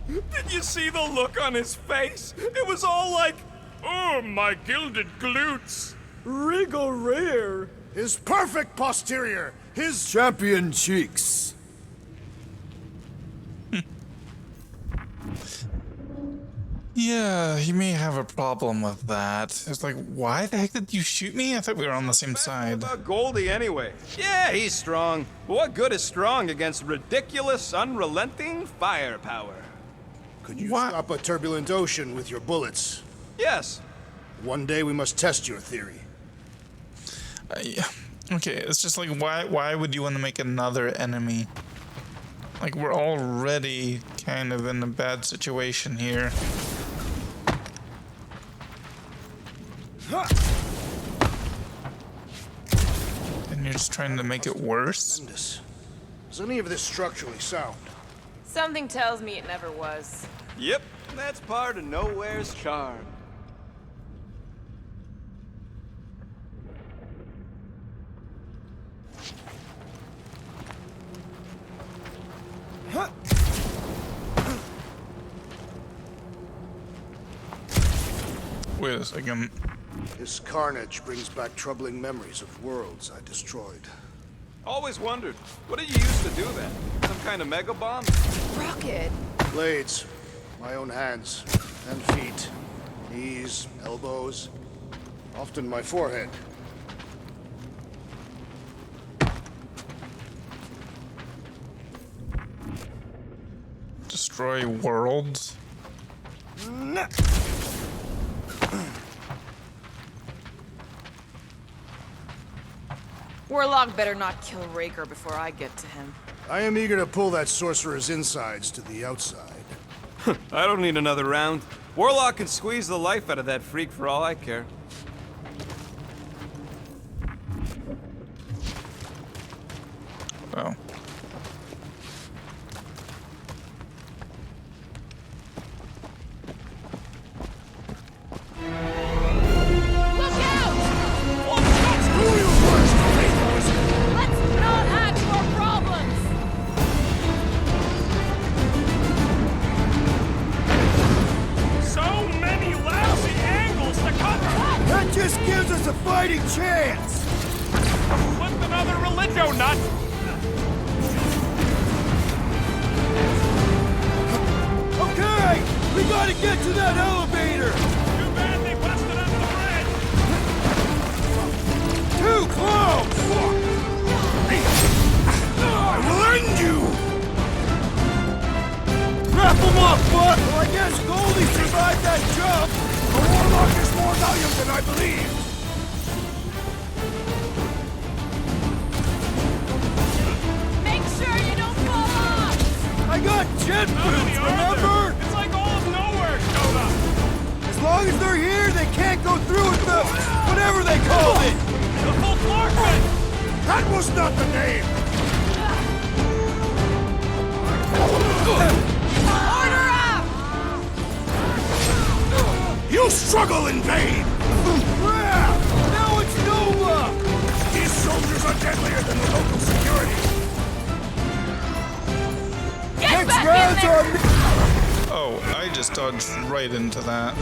Did you see the look on his face? It was all like, oh, my gilded glutes. Regal rare. His perfect posterior! His Champion cheeks. Yeah, you may have a problem with that. It's like, why the heck did you shoot me? I thought we were on the same side. About Goldie anyway. Yeah, he's strong. But what good is strong against ridiculous, unrelenting firepower? Could you What? stop a turbulent ocean with your bullets? Yes. One day we must test your theory. Okay, it's just like, why would you want to make another enemy? Like, we're already kind of in a bad situation here. And you're just trying to make it worse? Tremendous. Is any of this structurally sound? Something tells me it never was. Yep, that's part of Nowhere's charm. Wait a second. This carnage brings back troubling memories of worlds I destroyed. Always wondered, what did you use to do that? Some kind of mega bomb? Rocket! Blades, my own hands and feet, knees, elbows, often my forehead. Destroy worlds? Warlock better not kill Raker before I get to him. I am eager to pull that sorcerer's insides to the outside. I don't need another round. Warlock can squeeze the life out of that freak for all I care. Oh. Look out! Let's not add to our problems! So many lousy angles to cover! That just gives us a fighting chance! Flip another religio nut! Okay! We gotta get to that elevator! Too bad they busted up the bridge! Too close! I will end you! Wrap him up, Buck! Well, I guess Goldie survived that jump! The Warlock is more valiant than I believed! Make sure you don't fall off! I got jet boots, remember? It's like all of Nowhere showed up! As long as they're here, they can't go through with the... whatever they call it! The full Clarkman! That was not the name! Order up! You struggle in vain! Crap! Now it's Nova! These soldiers are deadlier than the local security! Get Next back round's in there! on me! Oh, I just dodged right into that.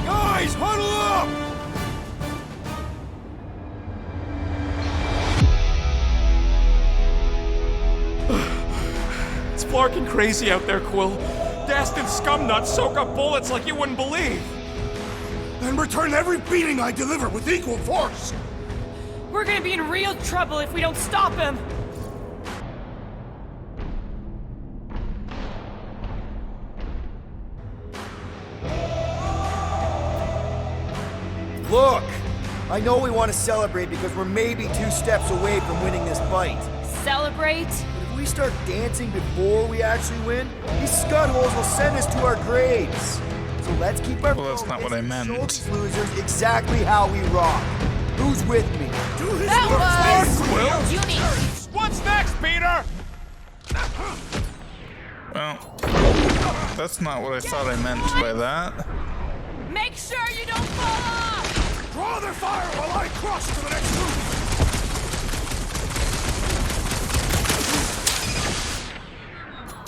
Guys, huddle up! It's flarking crazy out there, Quill. Dasted scumnuts soak up bullets like you wouldn't believe. Then return every beating I deliver with equal force! We're gonna be in real trouble if we don't stop him! Look! I know we want to celebrate because we're maybe 2 steps away from winning this fight. Celebrate? But if we start dancing before we actually win, these scudholes will send us to our graves. So let's keep our Well, that's not what I meant. Show these losers exactly how we rock. Who's with me? That was... Quill? unique! What's next, Peter? Well, that's not what I thought I meant by that. Make sure you don't fall off! Draw their fire while I cross to the next room!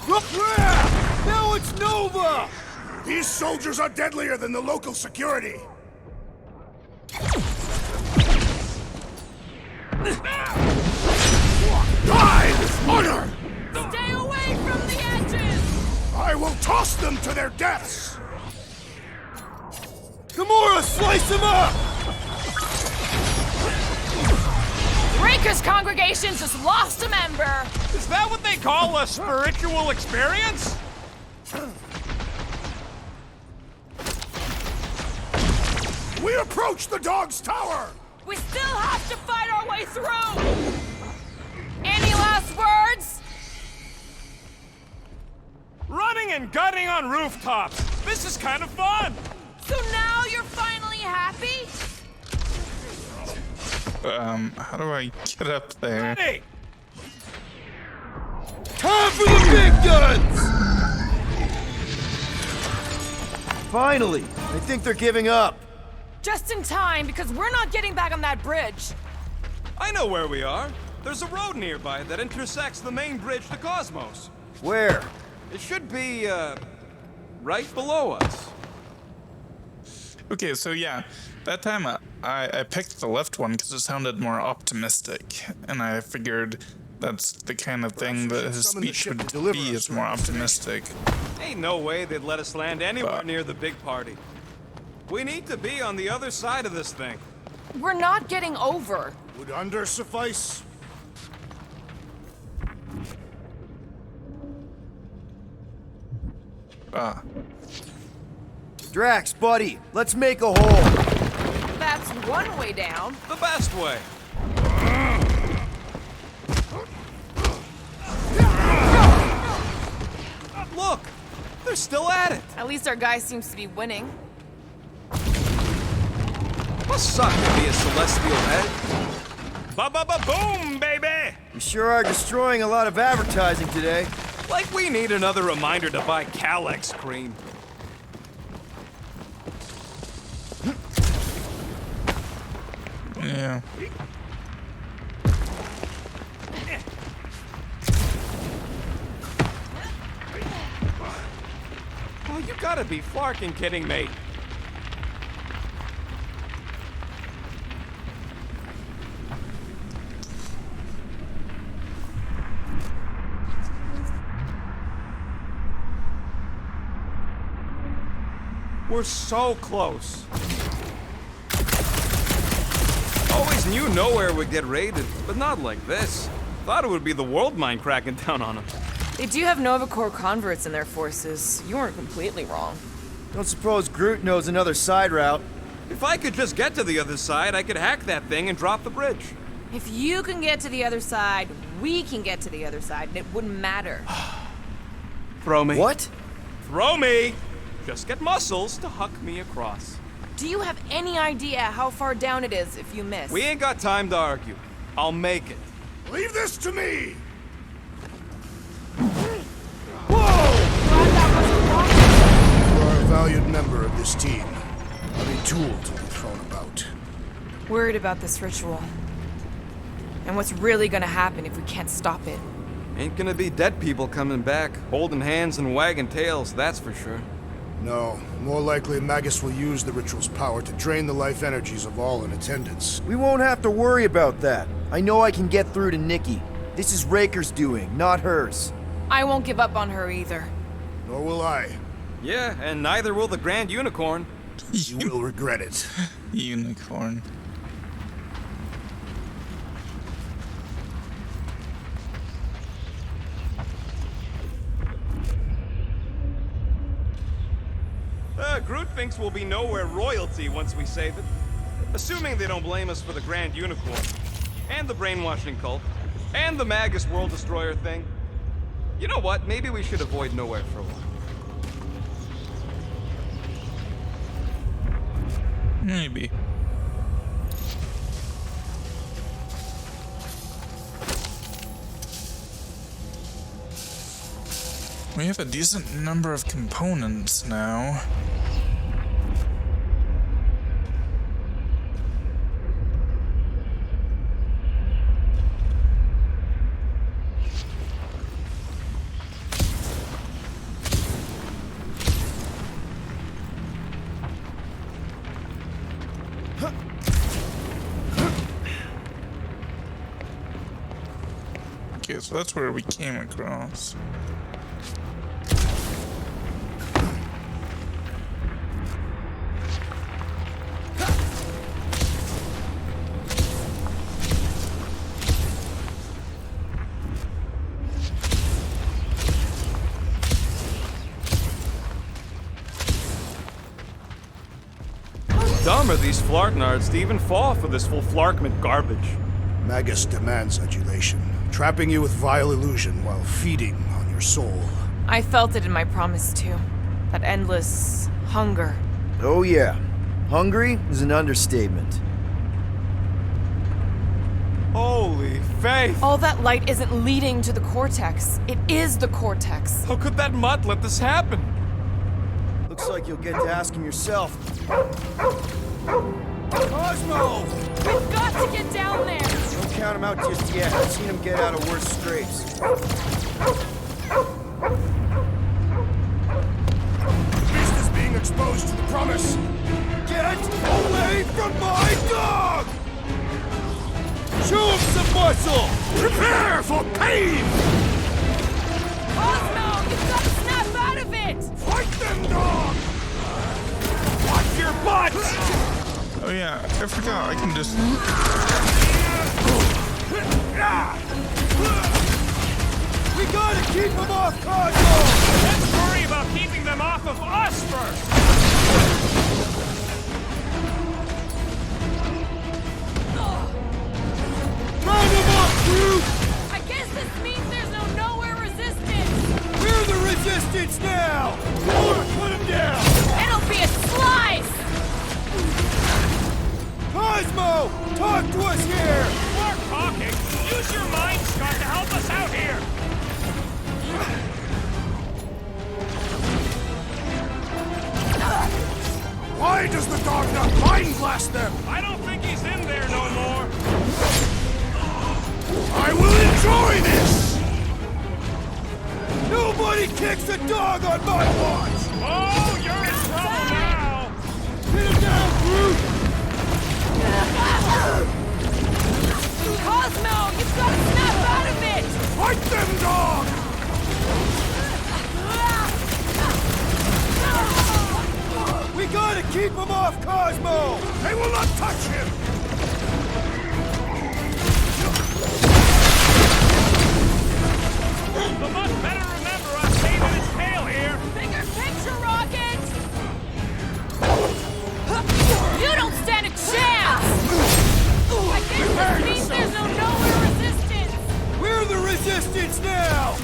Look where! Now it's Nova! These soldiers are deadlier than the local security! Die with honor! Stay away from the edges! I will toss them to their deaths! Gamora, slice him up! Raker's congregation just lost a member! Is that what they call a spiritual experience? We approach the dog's tower! We still have to fight our way through! and gutting on rooftops. This is kind of fun. So now you're finally happy? How do I get up there? Hey, Time for the big guns! Finally, I think they're giving up. Just in time, because we're not getting back on that bridge. I know where we are. There's a road nearby that intersects the main bridge to Cosmos. Where? It should be, right below us. Okay, so yeah, that time I picked the left one because it sounded more optimistic, and I figured that's the kind of thing that his summon the speech ship would to deliver be, us is to more our optimistic. Ain't no way they'd let us land anywhere But- near the big party. We need to be on the other side of this thing. We're not getting over. Would under suffice? Drax, buddy, let's make a hole. That's one way down. The best way. Look, they're still at it. At least our guy seems to be winning. Must suck to be a celestial head. Ba-ba-ba-boom, baby! We sure are destroying a lot of advertising today. Like we need another reminder to buy Calyx cream. Yeah. Oh, you gotta be flarking kidding me. We're so close. Always knew nowhere would get raided, but not like this. Thought it would be the world mine cracking down on them. They do have Nova Corps converts in their forces. You weren't completely wrong. Don't suppose Groot knows another side route. If I could just get to the other side, I could hack that thing and drop the bridge. If you can get to the other side, we can get to the other side, and it wouldn't matter. Throw me. What? Throw me! Just get muscles to huck me across. Do you have any idea how far down it is if you miss? We ain't got time to argue. I'll make it. Leave this to me! You are a valued member of this team. Not a tool to be thrown about. Worried about this ritual. And what's really gonna happen if we can't stop it. Ain't gonna be dead people coming back, holding hands and wagging tails, that's for sure. No, more likely Magus will use the ritual's power to drain the life energies of all in attendance. We won't have to worry about that. I know I can get through to Nikki. This is Raker's doing, not hers. I won't give up on her either. Nor will I. Yeah, and neither will the Grand Unicorn. You will regret it. Unicorn. Groot thinks we'll be nowhere royalty once we save it. Assuming they don't blame us for the Grand Unicorn, and the brainwashing cult, and the Magus World Destroyer thing. You know what? Maybe we should avoid nowhere for a while. Maybe. We have a decent number of components now. Okay, so that's where we came across. Dumb are these Flartnards to even fall for this full Flarkment garbage. Magus demands adulation, trapping you with vile illusion while feeding on your soul. I felt it in my promise too. That endless hunger. Oh yeah. Hungry is an understatement. Holy faith! All that light isn't leading to the cortex. It is the cortex. How could that mutt let this happen? Looks like you'll get to ask him yourself. Cosmo! We've got to get down there! Don't count him out just yet. I've seen him get out of worse scrapes. Beast is being exposed to the promise. Get away from my dog! Show him some muscle! Prepare for pain! Cosmo, you've got to snap out of it! Fight them, dog! Watch your butt! Oh yeah, I forgot. I can just. We gotta keep him off Cosmo! Let's worry about keeping them off of us first! Round him up, crew! I guess this means there's no nowhere resistance! We're the resistance now! Or put him down! It'll be a slice! Cosmo! Talk to us here! More talking! Use your mind, Scott, to help us out here! Why does the dog not mind blast them? I don't think he's in there no more! I will enjoy this! Nobody kicks a dog on my watch! Oh, you're in trouble now! Hit him down, crew! Cosmo, you've got to snap out of it! Fight them, dog! We gotta keep him off Cosmo! They will not touch him! The mutt better remember us saving his tail here! Bigger picture, Rocket! You don't stand a chance! I guess this means there's no nowhere resistance! We're the resistance now!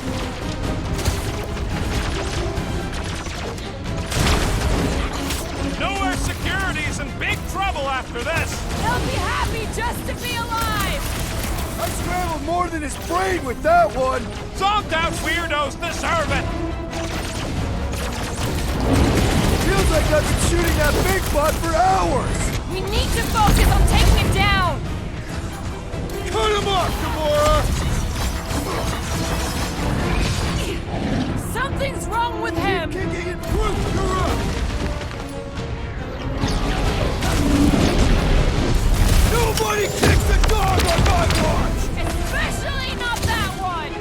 Nowhere Security's in big trouble after this! They'll be happy just to be alive! I scrambled more than his brain with that one! Zonked out weirdos deserve it! Feels like I've been shooting that big butt for hours! We need to focus on taking it down! Cut him off, Gamora! Something's wrong with him! Kicking and proof, you're up! Nobody kicks a dog on my watch! Especially not that one!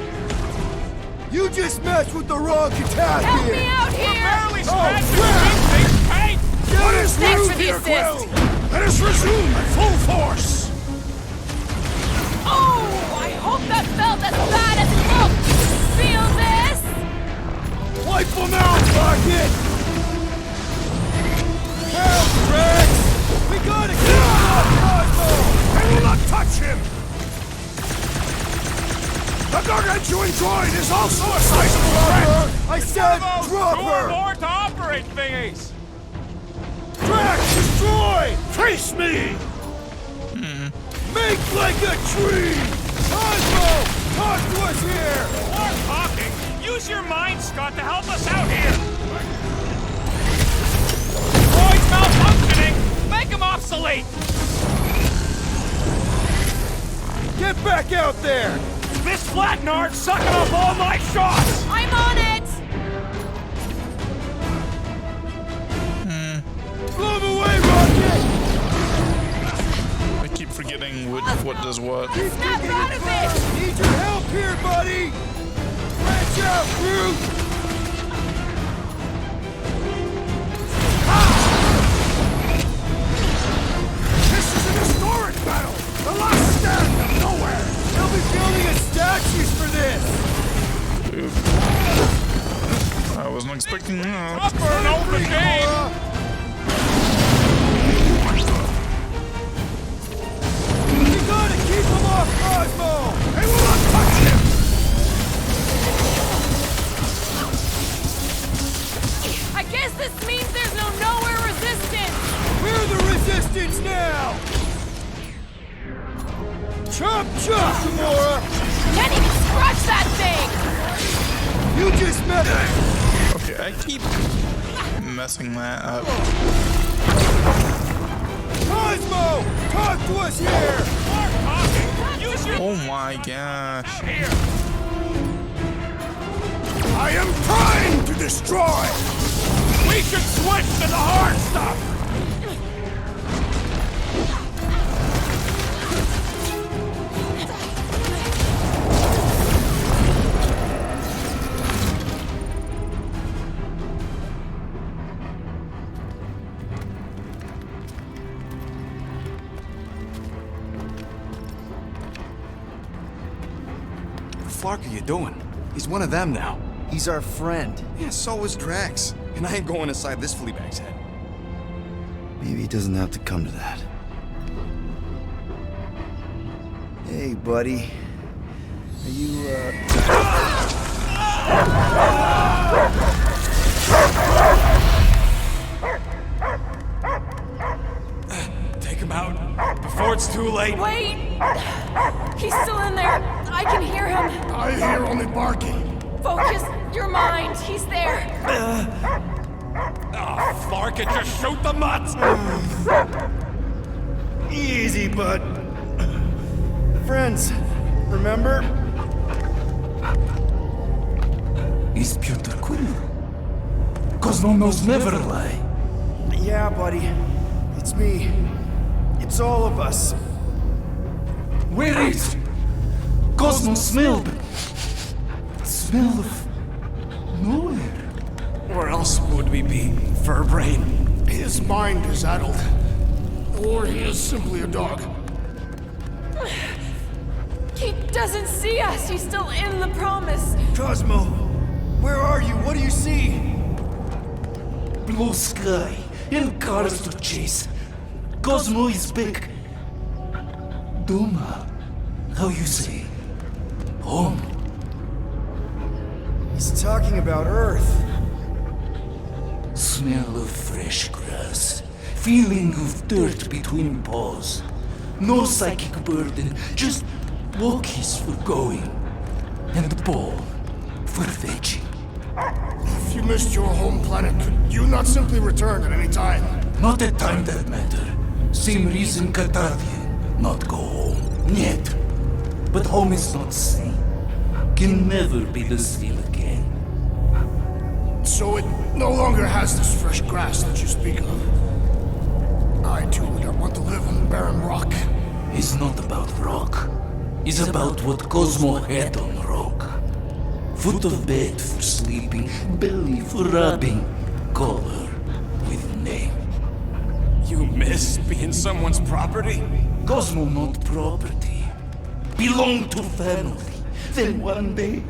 You just messed with the wrong Kataspian! Help me out here! Barely crap! scratching the big thing's paint! What is Thanks new for the here, assist. Quill? Let us resume at full force! Oh! I hope that felt as bad as it looked! Feel this? Wipe them out, Rocket! Help, Rex! We gotta get him off Cosmo! They will not touch him! The gargantuan droid is also a sizable threat! I said Those drop two or her! more to operate thingies! Drax, destroy! Face me! Make like a tree! Cosmo! Talk to us here! More talking! Use your mind, Scott, to help us out here! Droid's malfunctioning! Make him obsolete! Get back out there! This flatnard's sucking up all my shots! I'm on it! Blow him away, Rocket! I keep forgetting what does what. Snap out of it! Need your help here, buddy! Branch out, crew! This is an historic battle! The last stand of nowhere! They'll be building us statues for this! I wasn't expecting that. Upper and over the game! We gotta keep him off Cosmo! They will not touch him! Can't even scratch that thing! You just met her! Okay, I keep messing that up. Cosmo! Talk to us here! Oh my gosh. I am trying to destroy! We should switch to the hard stuff! What the fuck are you doing? He's one of them now. He's our friend. Yeah, so is Drax. And I ain't going inside this fleabag's head. Maybe it doesn't have to come to that. Hey, buddy. Are you, Take him out before it's too late. Wait! He's still in there. I can hear him. I hear only barking. Focus your mind. He's there. Oh, Flark, it just shoot the mutts! Easy, bud. Friends, remember? He's Peter Quill. Cosmo knows never lie. Yeah, buddy. It's me. It's all of us. Where is Cosmo smelled? Smell of nowhere. Where else would we be, Furbrain? His mind is addled. Or he is simply a dog. He doesn't see us. He's still in the promise. Cosmo, where are you? What do you see? Blue sky and cars to chase. Cosmo is back. Doma, how you say? Home. He's talking about Earth. Smell of fresh grass. Feeling of dirt between paws. No psychic burden, just walkies for going. And the ball for fetching. If you missed your home planet, could you not simply return at any time? Not a time that matter. Same reason Carthagian not go home. Yet. But home is not same. Can never be the same again. So it no longer has this fresh grass that you speak of. I too would not want to live on the barren rock. It's not about rock. It's about what Cosmo had on rock. Foot of bed for sleeping, belly for rubbing, color with name. You miss being someone's property? Cosmo not property. Belong to family. Then one day,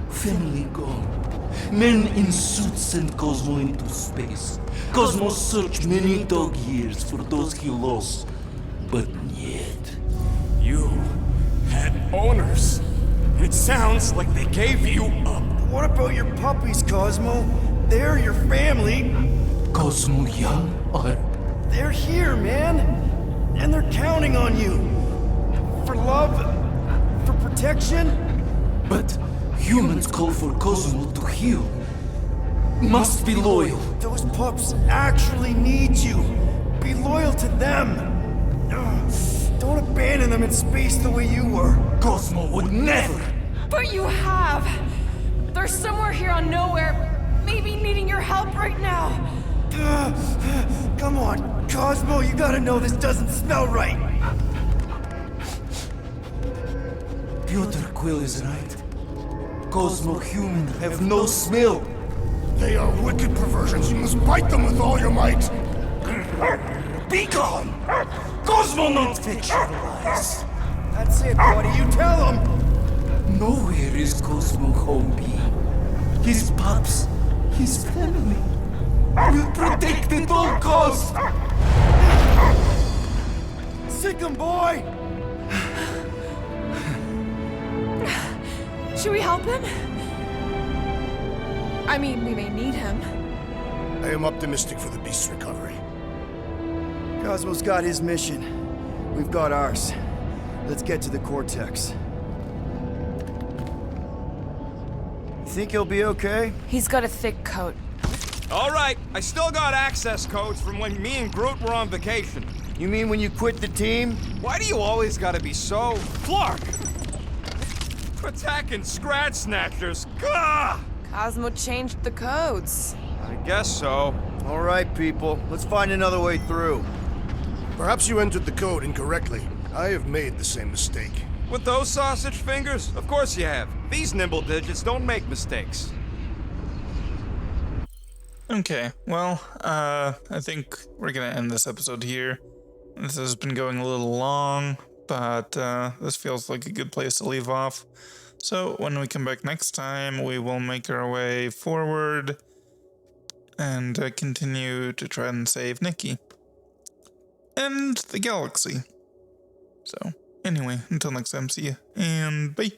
family gone. Men in suits send Cosmo into space. Cosmo searched many dog years for those he lost. But yet... You had owners. It sounds like they gave you up. What about your puppies, Cosmo? They're your family. Cosmo young or... They're here, man. And they're counting on you. For love, for protection. But humans call for Cosmo to heal. Must be loyal. Those pups actually need you. Be loyal to them. Don't abandon them in space the way you were. Cosmo would never. But you have. They're somewhere here on nowhere, maybe needing your help right now. Come on, Cosmo, you gotta know this doesn't smell right. Peter Quill is right. Cosmo human have no smell. They are wicked perversions. You must bite them with all your might. Be gone! Cosmo not fetch your lies. That's it, buddy. You tell him. Nowhere is Cosmo home be. His pups, his family, will protect at all costs. Sick 'em, boy. Should we help him? I mean, we may need him. I am optimistic for the beast's recovery. Cosmo's got his mission. We've got ours. Let's get to the cortex. Think he'll be okay? He's got a thick coat. All right, I still got access codes from when me and Groot were on vacation. You mean when you quit the team? Why do you always gotta be so... Flark! Attacking Scratch Snatchers. Gah! Cosmo changed the codes. I guess so. All right, people. Let's find another way through. Perhaps you entered the code incorrectly. I have made the same mistake. With those sausage fingers? Of course you have. These nimble digits don't make mistakes. Okay, well, I think we're gonna end this episode here. This has been going a little long, but this feels like a good place to leave off. So when we come back next time, we will make our way forward and continue to try and save Nikki and the galaxy. So anyway, until next time, see ya and bye.